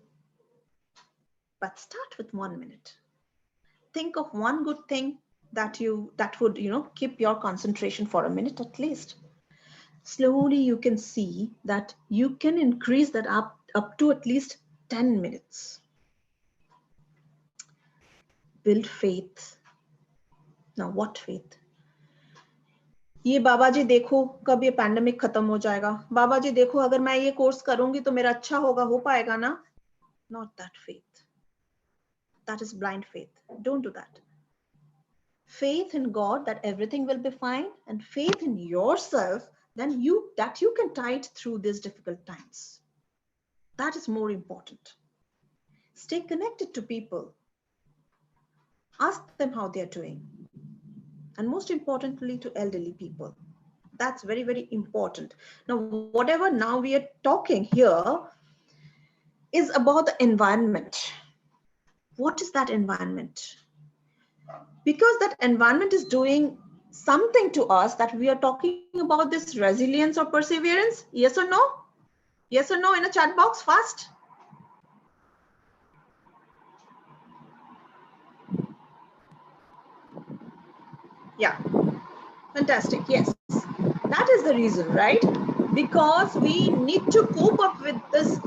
but start with 1 minute. Think of one good thing that would keep your concentration for a minute at least. Slowly you can see that you can increase that up to at least 10 minutes. Build faith. Now what faith? ये बाबा जी देखो कब ये pandemic खत्म हो जाएगा, बाबा जी देखो अगर मैं ये कोर्स करूंगी तो मेरा अच्छा होगा, हो पाएगा ना? Not that faith. That is blind faith. Don't do that. Faith in God that everything will be fine, and faith in yourself that you can tide through these difficult times. That is more important. Stay connected to people. Ask them how they are doing. And most importantly, to elderly people. That's very, very important. Now, whatever now we are talking here is about the environment. What is that environment? Because that environment is doing something to us, that we are talking about this resilience or perseverance. Yes or no? Yes or no in a chat box fast. Yeah, fantastic. Yes, that is the reason, right? Because we need to cope up with this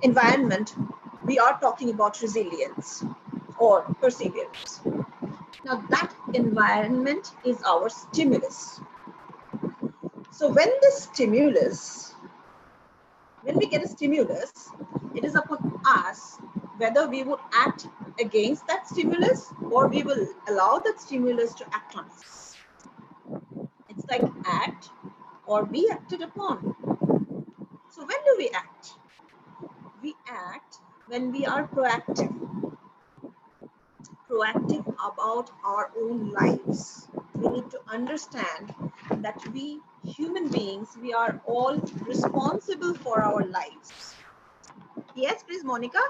environment. We are talking about resilience or perseverance. Now that environment is our stimulus. So when we get a stimulus, it is upon us whether we would act against that stimulus or we will allow that stimulus to act on us. It's like act or be acted upon. So when do we act? We act when we are proactive about our own lives. We need to understand that we human beings, we are all responsible for our lives. Yes, please, Monica.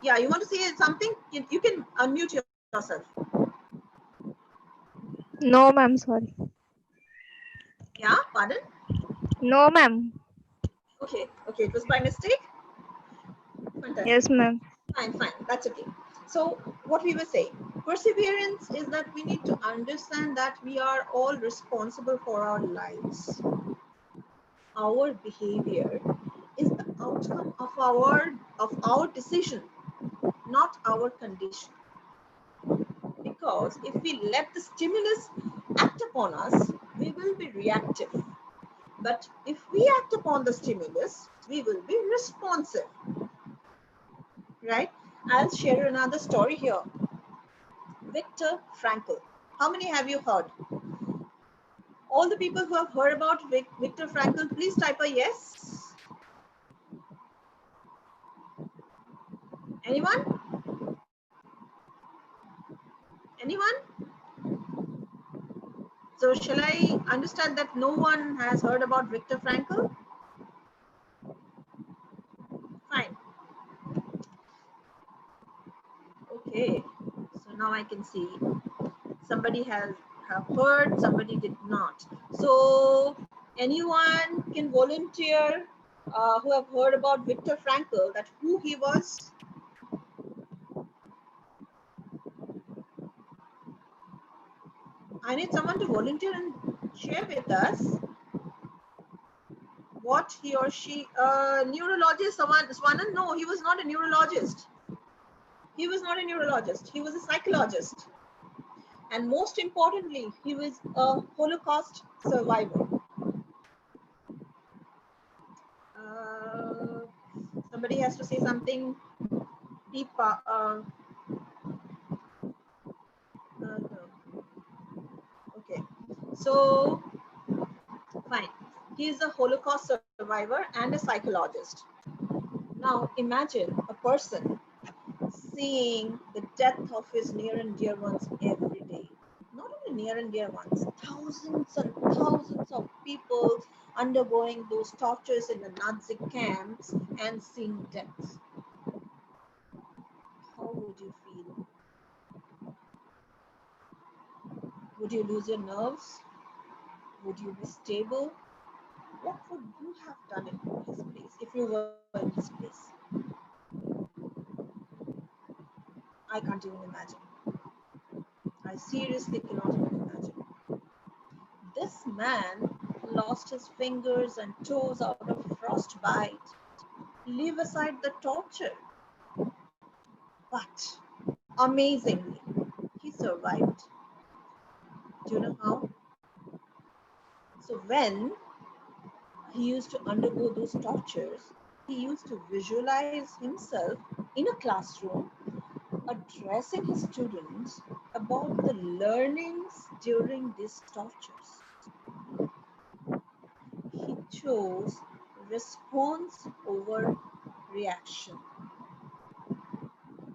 Yeah, you want to say something? You can unmute yourself. No, ma'am, sorry. Yeah, pardon? No, ma'am. Okay, it was by mistake? Fantastic. Yes, ma'am. Fine, that's okay. So what we were saying, perseverance is that we need to understand that we are all responsible for our lives. Our behavior is the outcome of our decision, not our condition. Because if we let the stimulus act upon us, we will be reactive. But if we act upon the stimulus, we will be responsive. Right? I'll share another story here. Viktor Frankl. How many have you heard? All the people who have heard about Viktor Frankl, please type a yes. Anyone? Anyone? So shall I understand that no one has heard about Viktor Frankl? Fine. Okay. So now I can see somebody have heard, somebody did not. So anyone can volunteer who have heard about Viktor Frankl, that who he was? I need someone to volunteer and share with us what he or she, neurologist, Swanan? No, he was not a neurologist. He was not a neurologist. He was a psychologist. And most importantly, he was a Holocaust survivor. Somebody has to say something deep. Okay, so fine. He is a Holocaust survivor and a psychologist. Now imagine a person seeing the death of his near and dear ones every day. Not only near and dear ones, thousands and thousands of people undergoing those tortures in the Nazi camps and seeing death. How would you feel? Would you lose your nerves? Would you be stable? What would you have done in his place if you were in his place? I can't even imagine. I seriously cannot even imagine. This man lost his fingers and toes out of frostbite. Leave aside the torture. But amazingly, he survived. Do you know how? So when he used to undergo those tortures, he used to visualize himself in a classroom addressing his students about the learnings during these tortures. He chose response over reaction.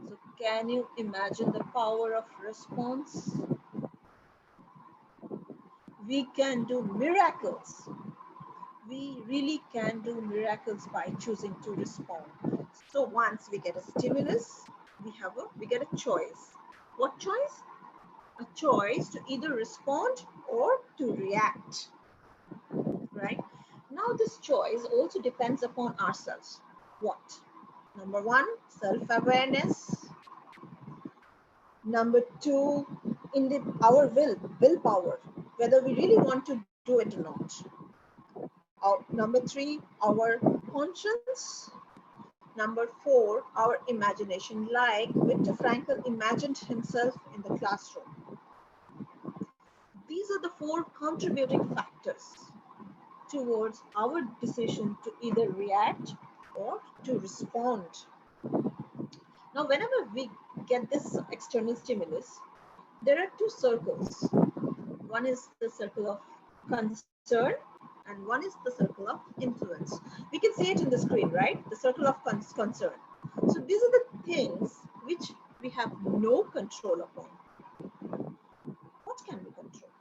So can you imagine the power of response? We can do miracles. We really can do miracles by choosing to respond. So once we get a stimulus, we get a choice. What choice? A choice to either respond or to react. Right? Now this choice also depends upon ourselves. What? Number one, self-awareness. Number two, our willpower, whether we really want to do it or not. Number three, our conscience. Number four, our imagination, like Viktor Frankl imagined himself in the classroom. These are the four contributing factors towards our decision to either react or to respond. Now, whenever we get this external stimulus, there are two circles. One is the circle of concern and one is the circle of influence. We can see it in the screen, right? The circle of concern. So these are the things which we have no control upon. What can we control?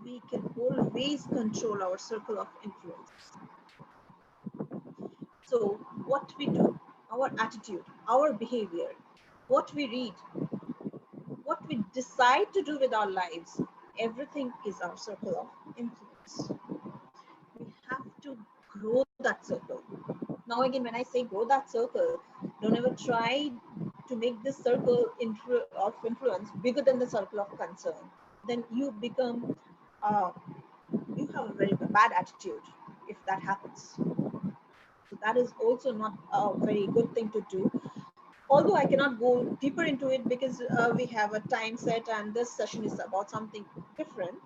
We can always control our circle of influence. So what we do, our attitude, our behavior, what we read, what we decide to do with our lives, everything is our circle of influence. We have to grow that circle. Now again, when I say grow that circle, don't ever try to make this circle of influence bigger than the circle of concern. Then you become, you have a very bad attitude if that happens. So that is also not a very good thing to do. Although I cannot go deeper into it because we have a time set and this session is about something different.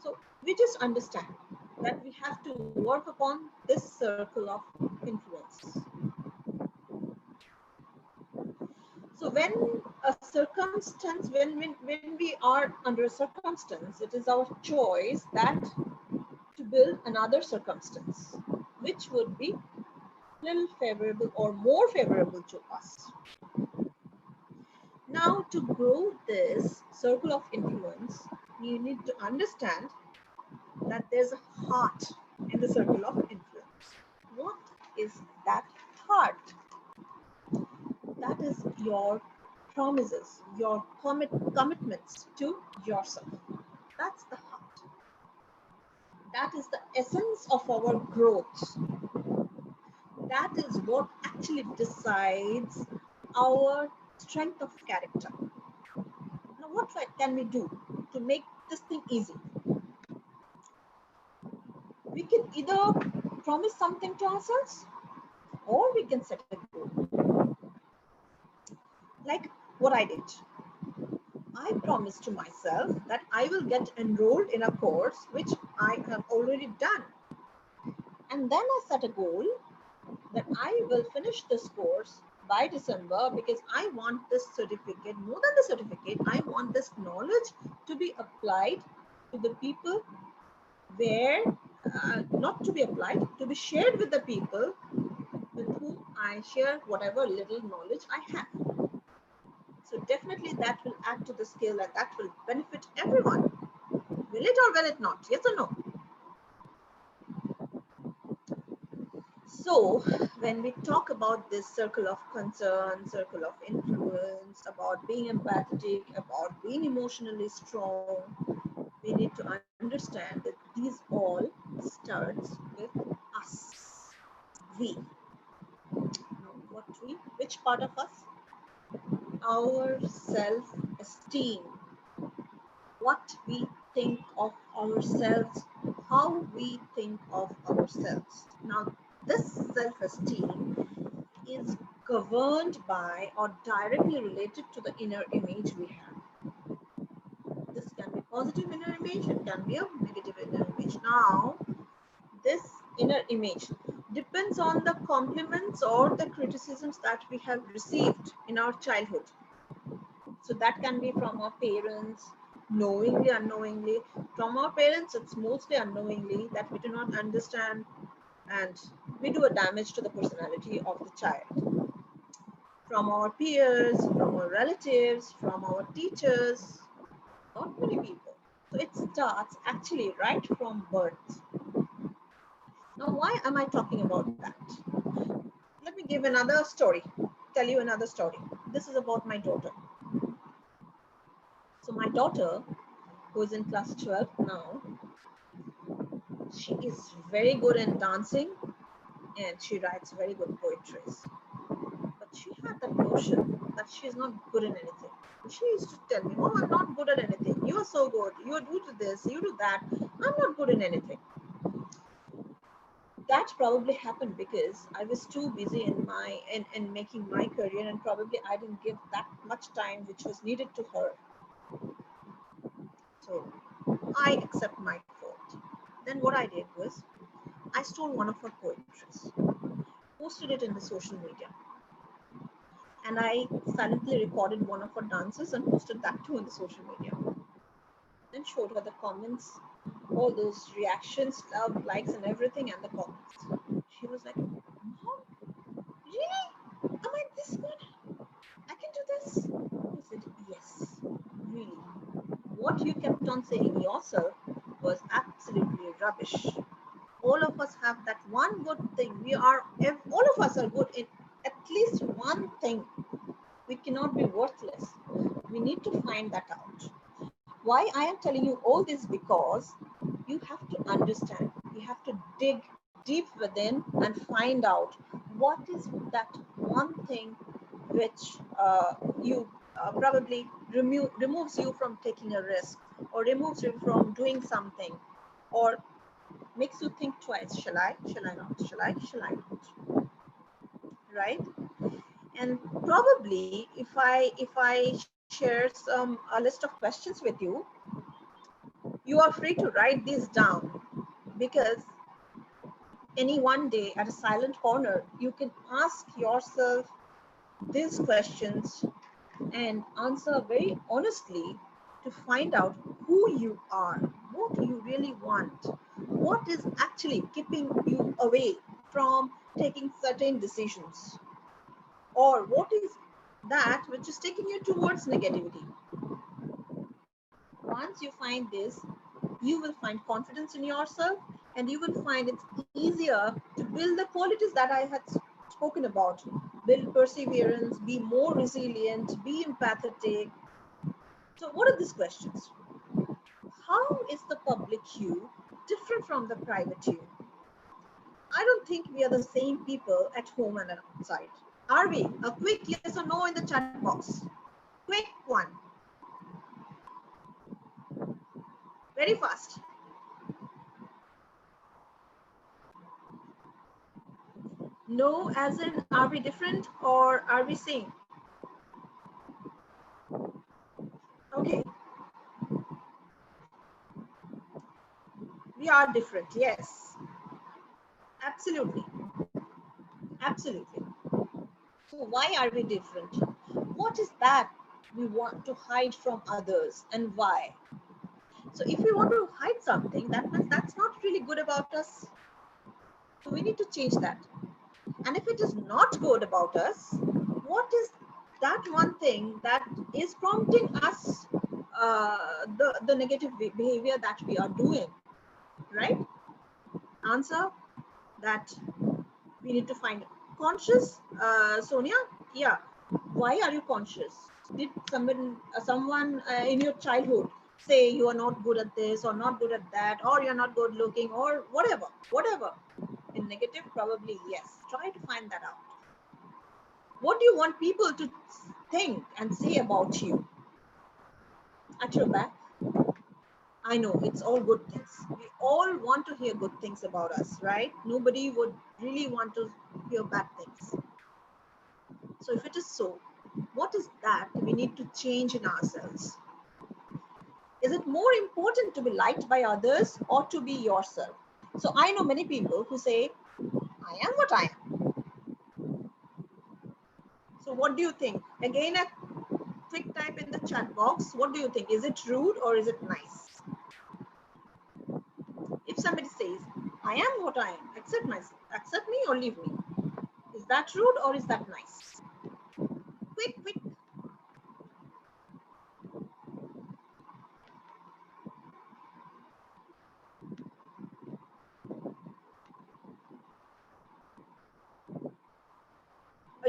So we just understand that we have to work upon this circle of influence. So when we are under a circumstance, it is our choice that to build another circumstance, which would be little favorable or more favorable to us. Now, to grow this circle of influence, you need to understand that there's a heart in the circle of influence. What is that heart? That is your promises, your commitments to yourself. That's the heart. That is the essence of our growth. That is what actually decides our strength of character. Now, what can we do to make this thing easy? We can either promise something to ourselves or we can set a goal. Like what I did. I promised to myself that I will get enrolled in a course which I have already done. And then I set a goal that I will finish this course by December because I want this certificate, more than the certificate, I want this knowledge to be applied to the people where, not to be applied, to be shared with the people with whom I share whatever little knowledge I have. So definitely that will add to the skill and that will benefit everyone. Will it or will it not? Yes or no? So when we talk about this circle of concern, circle of influence, about being empathetic, about being emotionally strong, we need to understand that these all starts with us. We. What we? Which part of us? Our self-esteem. What we think of ourselves, how we think of ourselves. Now, this self-esteem is governed by or directly related to the inner image we have. This can be positive inner image, it can be a negative inner image. Now, this inner image depends on the compliments or the criticisms that we have received in our childhood. So that can be from our parents, knowingly, unknowingly. From our parents, it's mostly unknowingly that we do not understand and we do a damage to the personality of the child. From our peers, from our relatives, from our teachers, not many people. So it starts actually right from birth. Now, why am I talking about that? Let me give another story, tell you another story. This is about my daughter. So my daughter, who is in class 12 now, she is very good in dancing and she writes very good poetries. But she had that notion that she is not good in anything. And she used to tell me, "Mom, I'm not good at anything. You are so good. You do this, you do that. I'm not good in anything." That probably happened because I was too busy in making my career, and probably I didn't give that much time which was needed to her. So I accept my fault. Then what I did was I stole one of her poetries, posted it in the social media, and I silently recorded one of her dances and posted that too in the social media. Then showed her the comments, all those reactions, love, likes, and everything, and the comments. She was like, "Mom, really? Am I this good? I can do this?" I said, "Yes, really. What you kept on saying yourself was absolutely rubbish. All of us have that one good thing. All of us are good in at least one thing. We cannot be worthless. We need to find that out." Why I am telling you all this? Because you have to understand, you have to dig deep within and find out what is that one thing which you probably removes you from taking a risk, or removes you from doing something, or makes you think twice. Shall I not? Shall I not? Right? And probably if I share a list of questions with you, you are free to write these down, because any one day at a silent corner you can ask yourself these questions and answer very honestly to find out who you are, what you really want, what is actually keeping you away from taking certain decisions, or what is that which is taking you towards negativity. Once you find this, you will find confidence in yourself, and you will find it's easier to build the qualities that I had spoken about. Build perseverance, be more resilient, be empathetic. So what are these questions? How is the public you different from the private you? I don't think we are the same people at home and outside. Are we? A quick yes or no in the chat box. Quick one. Very fast. No, as in, are we different or are we same? Okay. We are different, yes. Absolutely. Absolutely. So why are we different? What is that we want to hide from others, and why? So if we want to hide something, that means that's not really good about us. So we need to change that. And if it is not good about us, what is that one thing that is prompting us the negative behavior that we are doing, right? Answer that we need to find. Conscious, Sonia? Yeah. Why are you conscious? Did someone in your childhood say you are not good at this or not good at that, or you're not good looking, or whatever? In negative, probably yes. Try to find that out. What do you want people to think and say about you? At your back? I know it's all good things. We all want to hear good things about us, right? Nobody would really want to hear bad things. So if it is so, what is that we need to change in ourselves? Is it more important to be liked by others or to be yourself? So I know many people who say, I am what I am. So what do you think? Again, a quick type in the chat box. What do you think? Is it rude or is it nice? If somebody says, I am what I am, accept myself, accept me or leave me. Is that rude or is that nice? Quick.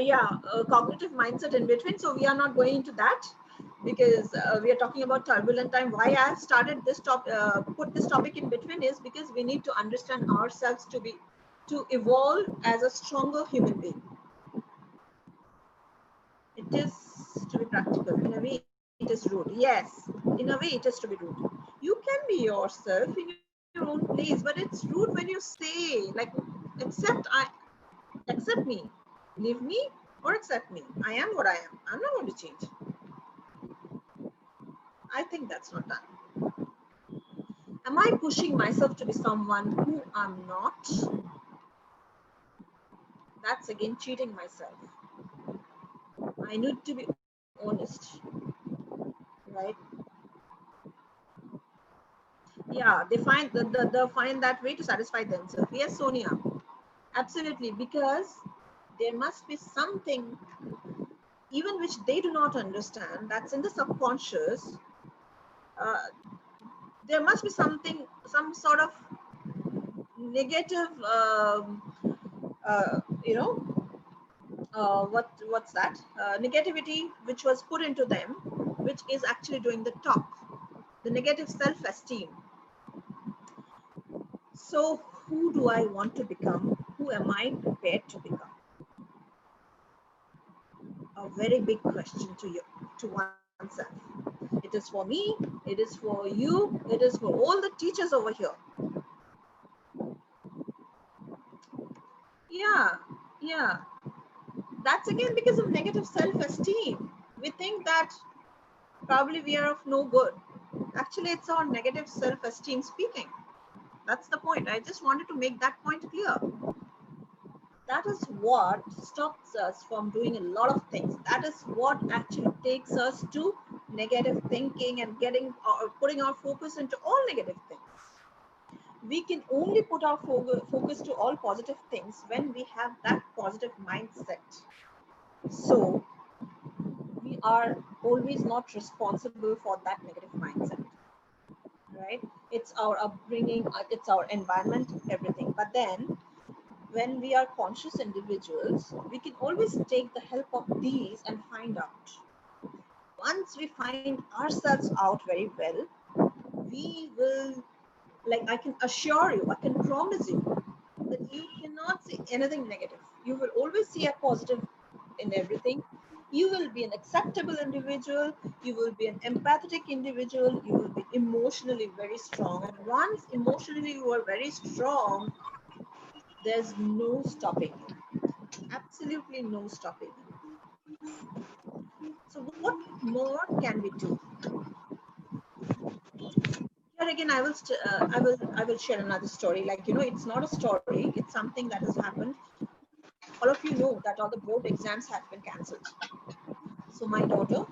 Yeah, cognitive mindset in between. So we are not going into that because we are talking about turbulent time. Why I have started this put this topic in between is because we need to understand ourselves to evolve as a stronger human being. It is to be practical. In a way, it is rude. Yes, in a way, it is to be rude. You can be yourself in your own place, but it's rude when you say, like, accept me, leave me, or accept me. I am what I am. I'm not going to change. I think that's not done. Am I pushing myself to be someone who I'm not? That's again cheating myself. I need to be honest, right? Yeah, they find find that way to satisfy themselves. Yes, Sonia, absolutely, because there must be something even which they do not understand that's in the subconscious. There must be something, some sort of negative what's that negativity which was put into them, which is actually doing the talk, the negative self-esteem. So who do I want to become? Who am I prepared to become? A very big question to oneself. It is for me, it is for you, it is for all the teachers over here. Yeah, that's again because of negative self-esteem. We think that probably we are of no good. Actually, it's our negative self-esteem speaking. That's the point. I just wanted to make that point clear. That is what stops us from doing a lot of things. That is what actually takes us to negative thinking and putting our focus into all negative things. We can only put our focus to all positive things when we have that positive mindset. So we are always not responsible for that negative mindset, right? It's our upbringing, it's our environment, everything. But then when we are conscious individuals, we can always take the help of these and find out. Once we find ourselves out very well, we will, like I can assure you, I can promise you that you cannot see anything negative. You will always see a positive in everything. You will be an acceptable individual. You will be an empathetic individual. You will be emotionally very strong. And once emotionally you are very strong, there's no stopping you. Absolutely no stopping you. So what more can we do? Here again, I will share another story. Like, it's not a story. It's something that has happened. All of you know that all the board exams have been cancelled. So my daughter,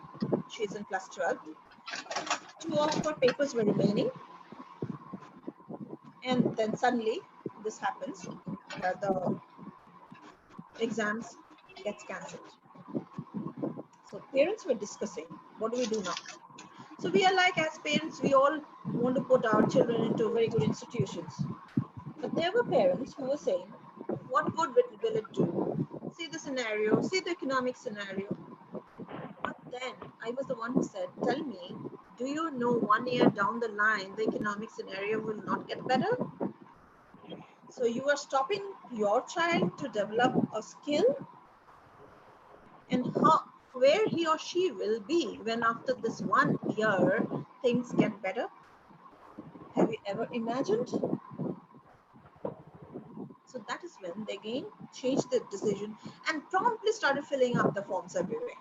she's in plus 12. 2 of her papers were remaining. And then suddenly this happens. The exams gets cancelled. So parents were discussing, what do we do now? So we are like, as parents, we all want to put our children into very good institutions. But there were parents who were saying, what good will it do? See the scenario, see the economic scenario. But then I was the one who said, tell me, do you know 1 year down the line, the economic scenario will not get better? So you are stopping your child to develop a skill, and where he or she will be when after this 1 year things get better. Have you ever imagined? So that is when they again changed the decision and promptly started filling up the forms everywhere.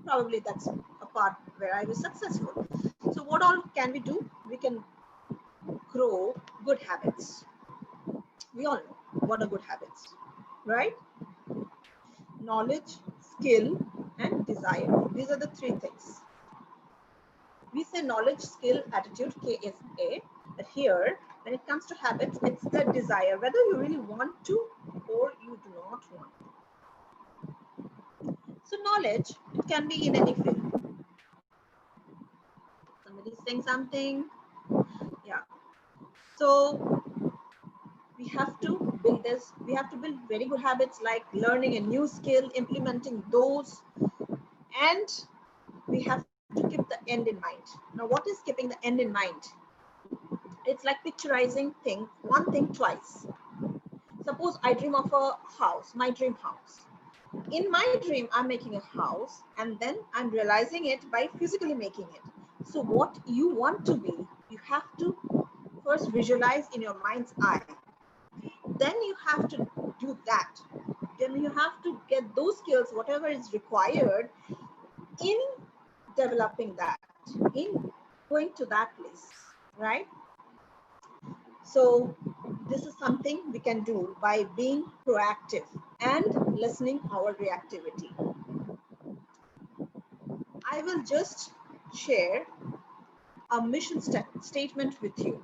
Probably that's a part where I was successful. So what all can we do? We can grow good habits. We all know what are good habits, right? Knowledge, skill, and desire. These are the 3 things. We say knowledge, skill, attitude, KSA. But here, when it comes to habits, it's the desire, whether you really want to or you do not want to. So knowledge, it can be in any field. Somebody is saying something. Yeah. So we have to build this. We have to build very good habits like learning a new skill, implementing those, and we have to keep the end in mind. Now, what is keeping the end in mind? It's like picturizing one thing twice. Suppose I dream of a house, my dream house. In my dream, I'm making a house, and then I'm realizing it by physically making it. So what you want to be, you have to first visualize in your mind's eye. Then you have to do that. Then you have to get those skills, whatever is required in developing that, in going to that place, right? So this is something we can do by being proactive and lessening our reactivity. I will just share a mission statement with you,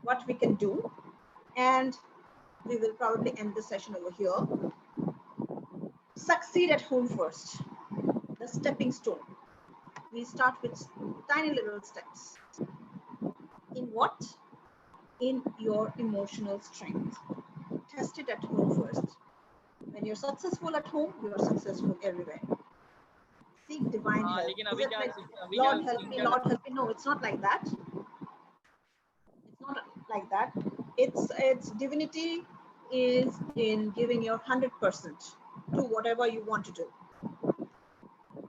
what we can do, and we will probably end the session over here. Succeed at home first, the stepping stone. We start with tiny little steps. In what? In your emotional strength. Test it at home first. When you're successful at home, you're successful everywhere. Seek divine help. Is it like, Lord help me, Lord help me? No, it's not like that. It's not like that. It's divinity is in giving your 100% to whatever you want to do.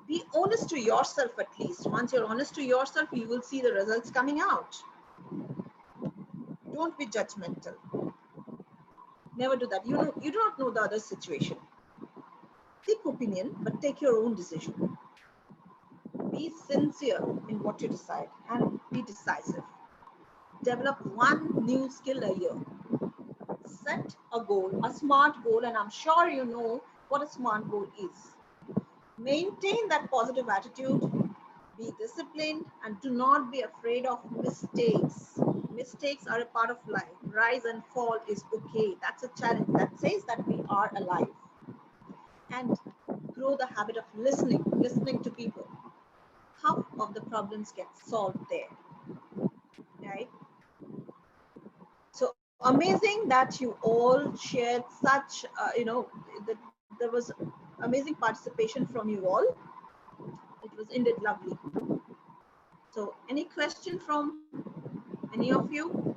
Be honest to yourself at least. Once you're honest to yourself, you will see the results coming out. Don't be judgmental. Never do that. You do not know the other situation. Seek opinion, but take your own decision. Be sincere in what you decide and be decisive. Develop one new skill a year. Set a goal, a SMART goal, and I'm sure you know what a SMART goal is. Maintain that positive attitude, be disciplined, and do not be afraid of mistakes. Mistakes are a part of life. Rise and fall is okay. That's a challenge that says that we are alive. And grow grow the habit of listening to people, half of the problems get solved there, right? So amazing that you all shared such, that there was amazing participation from you all. It was indeed lovely. So any question from any of you?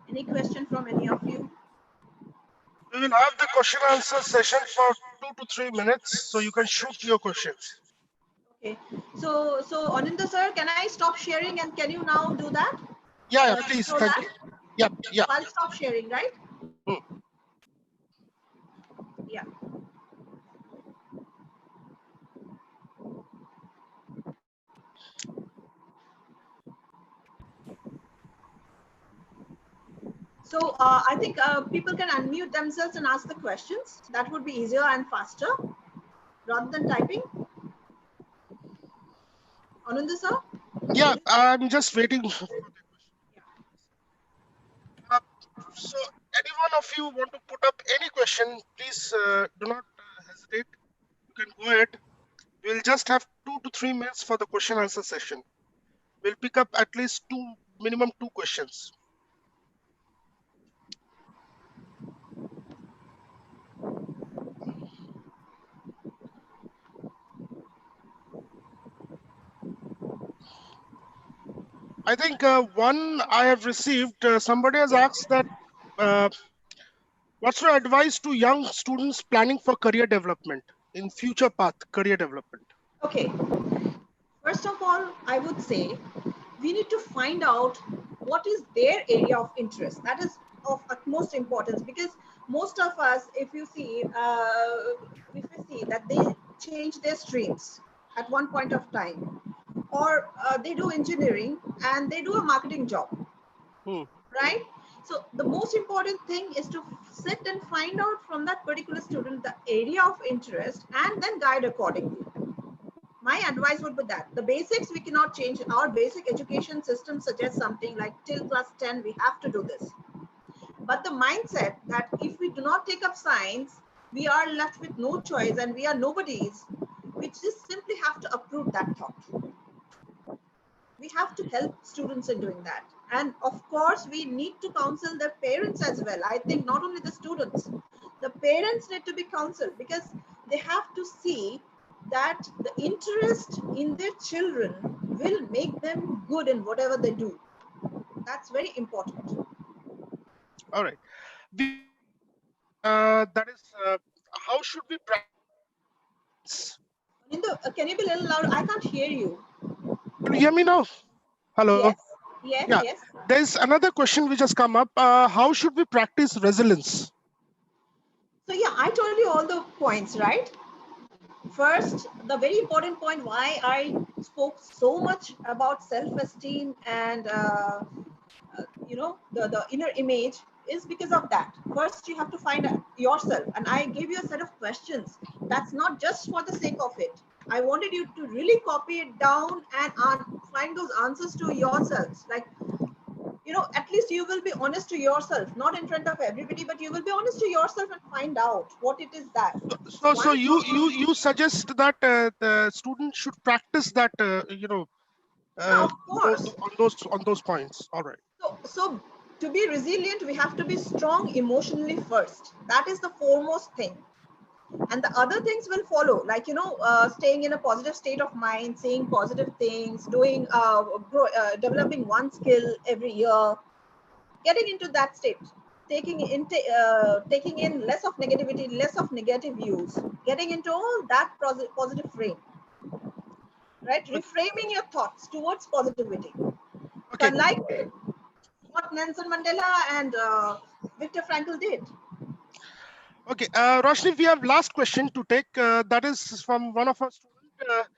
Any question from any of you? We will have the question answer session for 2 to 3 minutes, so you can shoot your questions. Okay. So Ananda sir, can I stop sharing and can you now do that? Yeah, please. Show Thank that? you. Yeah, yeah. I'll stop sharing, right? Yeah. So I think people can unmute themselves and ask the questions. That would be easier and faster rather than typing. Ananda sir? Yeah, I'm just waiting for the question. So any one of you want to put up any question, please do not hesitate. You can go ahead. We'll just have 2 to 3 minutes for the question answer session. We'll pick up at least minimum two questions. I think one I have received, somebody has asked that, what's your advice to young students planning for career development in future path, career development? Okay. First of all, I would say we need to find out what is their area of interest. That is of utmost importance, because most of us, if you see that they change their streams at one point of time, or they do engineering and they do a marketing job, right? So the most important thing is to sit and find out from that particular student the area of interest and then guide accordingly. My advice would be that the basics we cannot change. Our basic education system suggests something like till class 10 we have to do this. But the mindset that if we do not take up science, we are left with no choice and we are nobodies, we just simply have to uproot that thought. We have to help students in doing that. And of course, we need to counsel their parents as well. I think not only the students, the parents need to be counseled, because they have to see that the interest in their children will make them good in whatever they do. That's very important. All right. That is, how should we practice? Can you be a little louder? I can't hear you. Can you hear me now? Hello. Yes. Yeah. Yes. There's another question which has come up. How should we practice resilience? So yeah, I told you all the points, right? First, the very important point why I spoke so much about self-esteem and the inner image is because of that. First, you have to find yourself, and I gave you a set of questions. That's not just for the sake of it. I wanted you to really copy it down and find those answers to yourselves. Like, at least you will be honest to yourself, not in front of everybody, but you will be honest to yourself and find out what it is that. So you suggest that the student should practice that, of course, on those points. All right. So to be resilient, we have to be strong emotionally first. That is the foremost thing. And the other things will follow, like, staying in a positive state of mind, saying positive things, doing, developing one skill every year, getting into that state, taking in less of negativity, less of negative views, getting into all that positive frame, right? Reframing your thoughts towards positivity. Okay. So like what Nelson Mandela and Viktor Frankl did. Okay, Roshni, we have last question to take. That is from one of our students.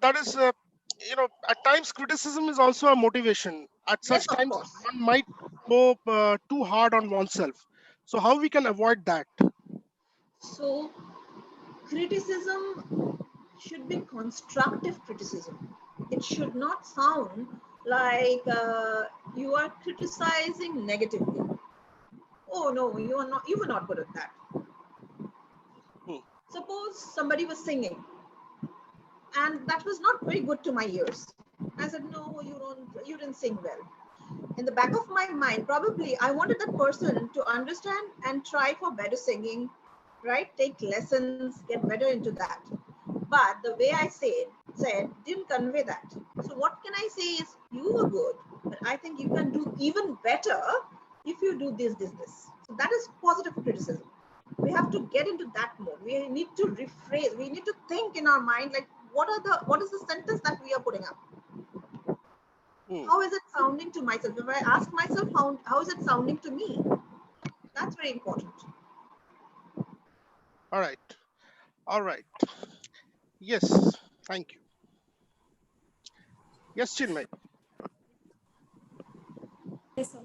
That is, at times criticism is also a motivation. At such times, one might go too hard on oneself. So how we can avoid that? So criticism should be constructive criticism. It should not sound like you are criticizing negatively. Oh no, you are not. You were not good at that. Hmm. Suppose somebody was singing, and that was not very good to my ears. I said, no, you didn't sing well. In the back of my mind, probably I wanted that person to understand and try for better singing, right? Take lessons, get better into that. But the way I said didn't convey that. So what can I say is, you were good, but I think you can do even better if you do this. So that is positive criticism. We have to get into that mode. We need to rephrase. We need to think in our mind, like, what is the sentence that we are putting up? How is it sounding to myself? If I ask myself, how is it sounding to me? That's very important. All right. Yes, thank you. Yes, Chinmay. Yes, sir.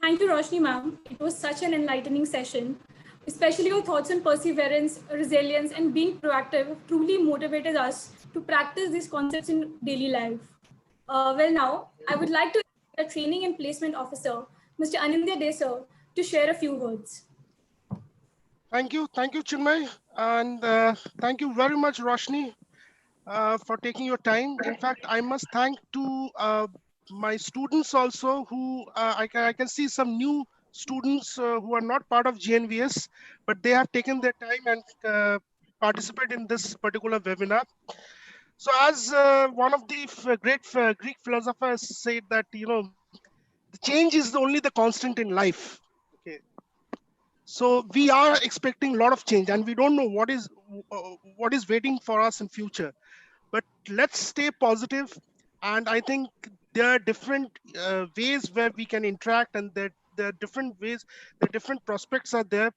Thank you, Roshni ma'am. It was such an enlightening session. Especially your thoughts on perseverance, resilience, and being proactive truly motivated us to practice these concepts in daily life. Well, now, I would like to invite a training and placement officer, Mr. Anindya Desai, to share a few words. Thank you, Chinmay, and thank you very much, Roshni, for taking your time. In fact, I must thank to my students also, who I can see some new students who are not part of GNVS, but they have taken their time and participate in this particular webinar. So, as one of the great Greek philosophers said that, the change is only the constant in life. Okay. So we are expecting a lot of change, and we don't know what is waiting for us in future. But let's stay positive, and I think there are different ways where we can interact, and there are different ways, the different prospects are there.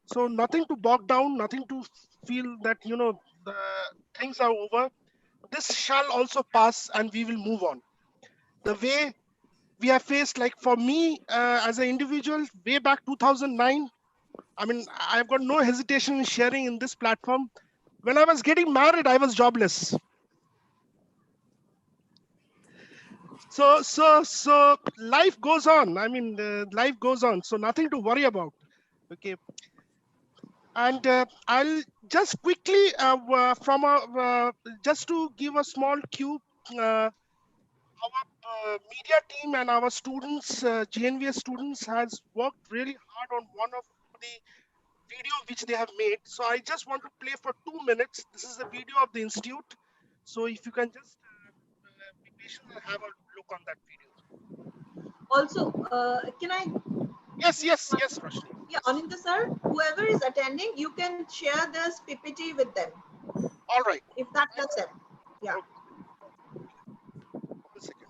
So nothing to bog down, nothing to feel that the things are over. This shall also pass, and we will move on. The way we have faced, like for me as an individual, way back 2009. I mean, I've got no hesitation in sharing in this platform. When I was getting married, I was jobless. So life goes on. I mean, life goes on. So nothing to worry about. Okay. And I'll just quickly, just to give a small cue, our media team and our students, GNVS students, has worked really hard on one of the video which they have made. So I just want to play for 2 minutes. This is a video of the institute. So if you can just be patient and have a look on that video. Also, can I? Yes, Roshni. Yeah, Anindya sir, whoever is attending, you can share this PPT with them. All right. If that helps them. Yeah. Okay. 1 second.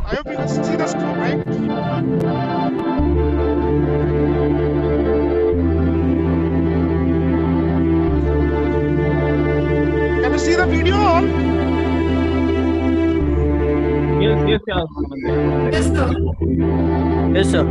I hope you can see the screen, right? Can you see the video all? Yes, sir. Yes, sir.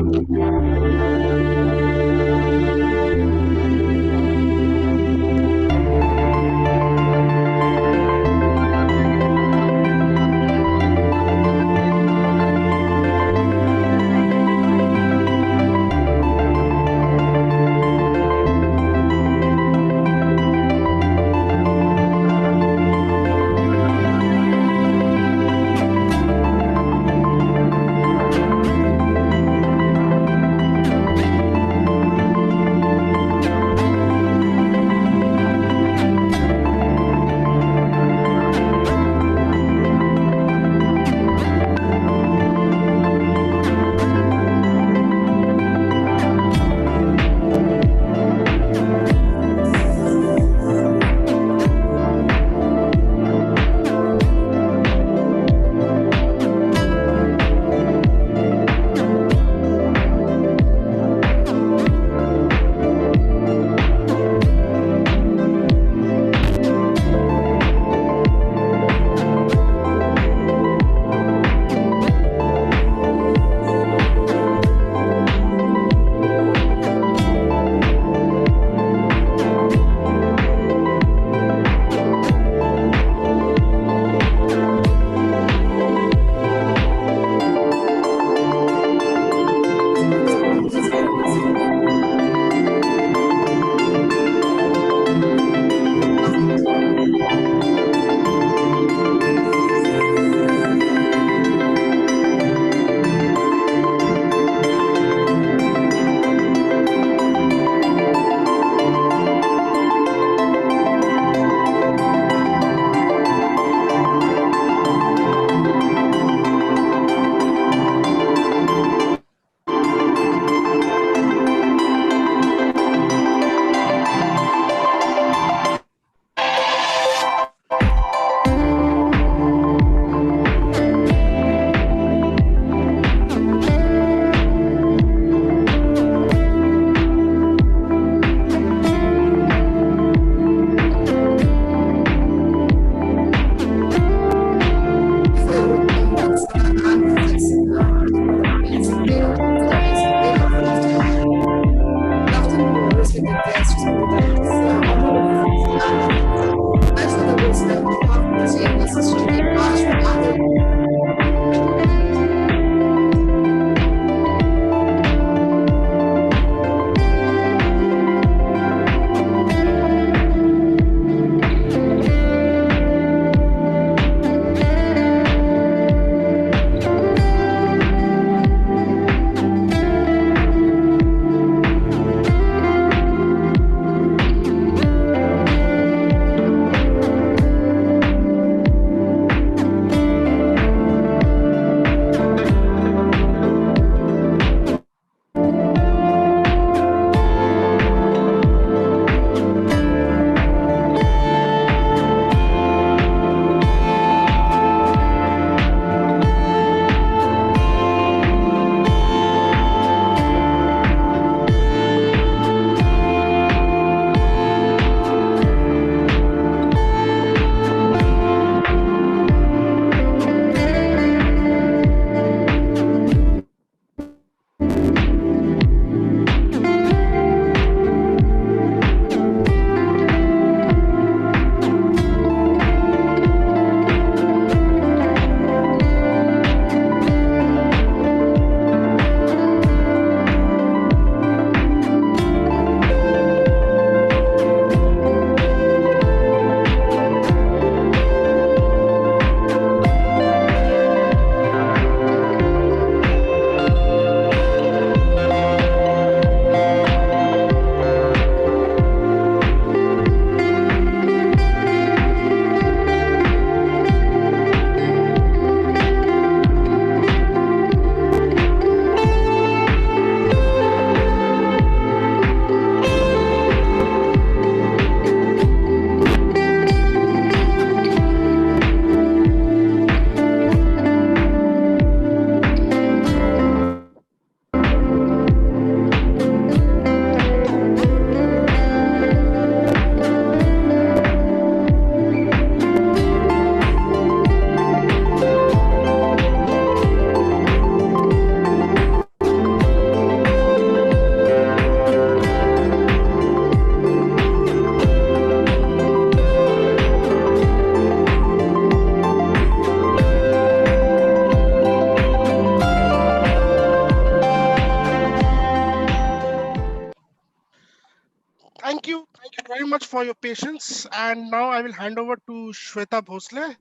Thank you very much for your patience. And now I will hand over to Shweta Bhosle.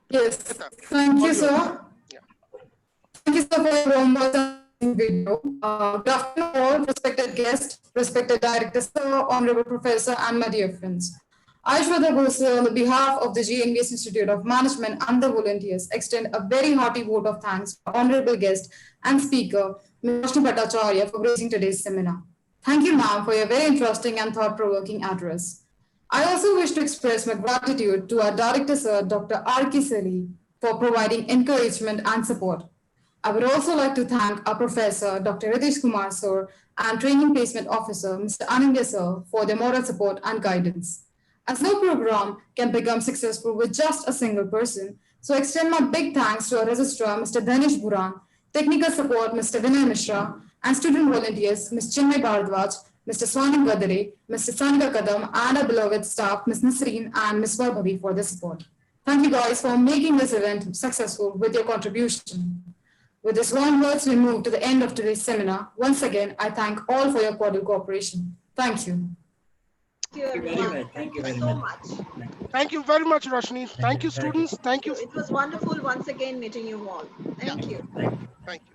Yes, Shweta, thank all you, yours. sir. Thank you, sir, for your warm words and video. Good afternoon, all respected guests, respected director, sir, honorable professor, and my dear friends. I, Shweta Bhosle, on the behalf of the GNVS Institute of Management and the volunteers, extend a very hearty vote of thanks to honorable guest and speaker, Ms. Roshni Bhattacharya, for gracing today's seminar. Thank you, ma'am, for your very interesting and thought-provoking address. I also wish to express my gratitude to our director, sir, Dr. R.K. Sali, for providing encouragement and support. I would also like to thank our professor, Dr. Ritesh Kumar, sir, and training placement officer, Mr. Anindya, sir, for their moral support and guidance. As no program can become successful with just a single person, so I extend my big thanks to our registrar, Mr. Danish Buran, technical support, Mr. Vinay Mishra, and student volunteers, Ms. Chinmay Bharadwaj, Mr. Swanim Gadare, Mr. Sanika Kadam, and our beloved staff, Ms. Nasreen and Ms. Vaibhavi, for their support. Thank you guys for making this event successful with your contribution. With these warm words, we move to the end of today's seminar. Once again, I thank all for your cordial cooperation. Thank you. Thank you, everyone. Thank you so much. Thank you very much, Roshni. Thank you, students. Thank you. It was wonderful once again meeting you all. Thank you. Thank you.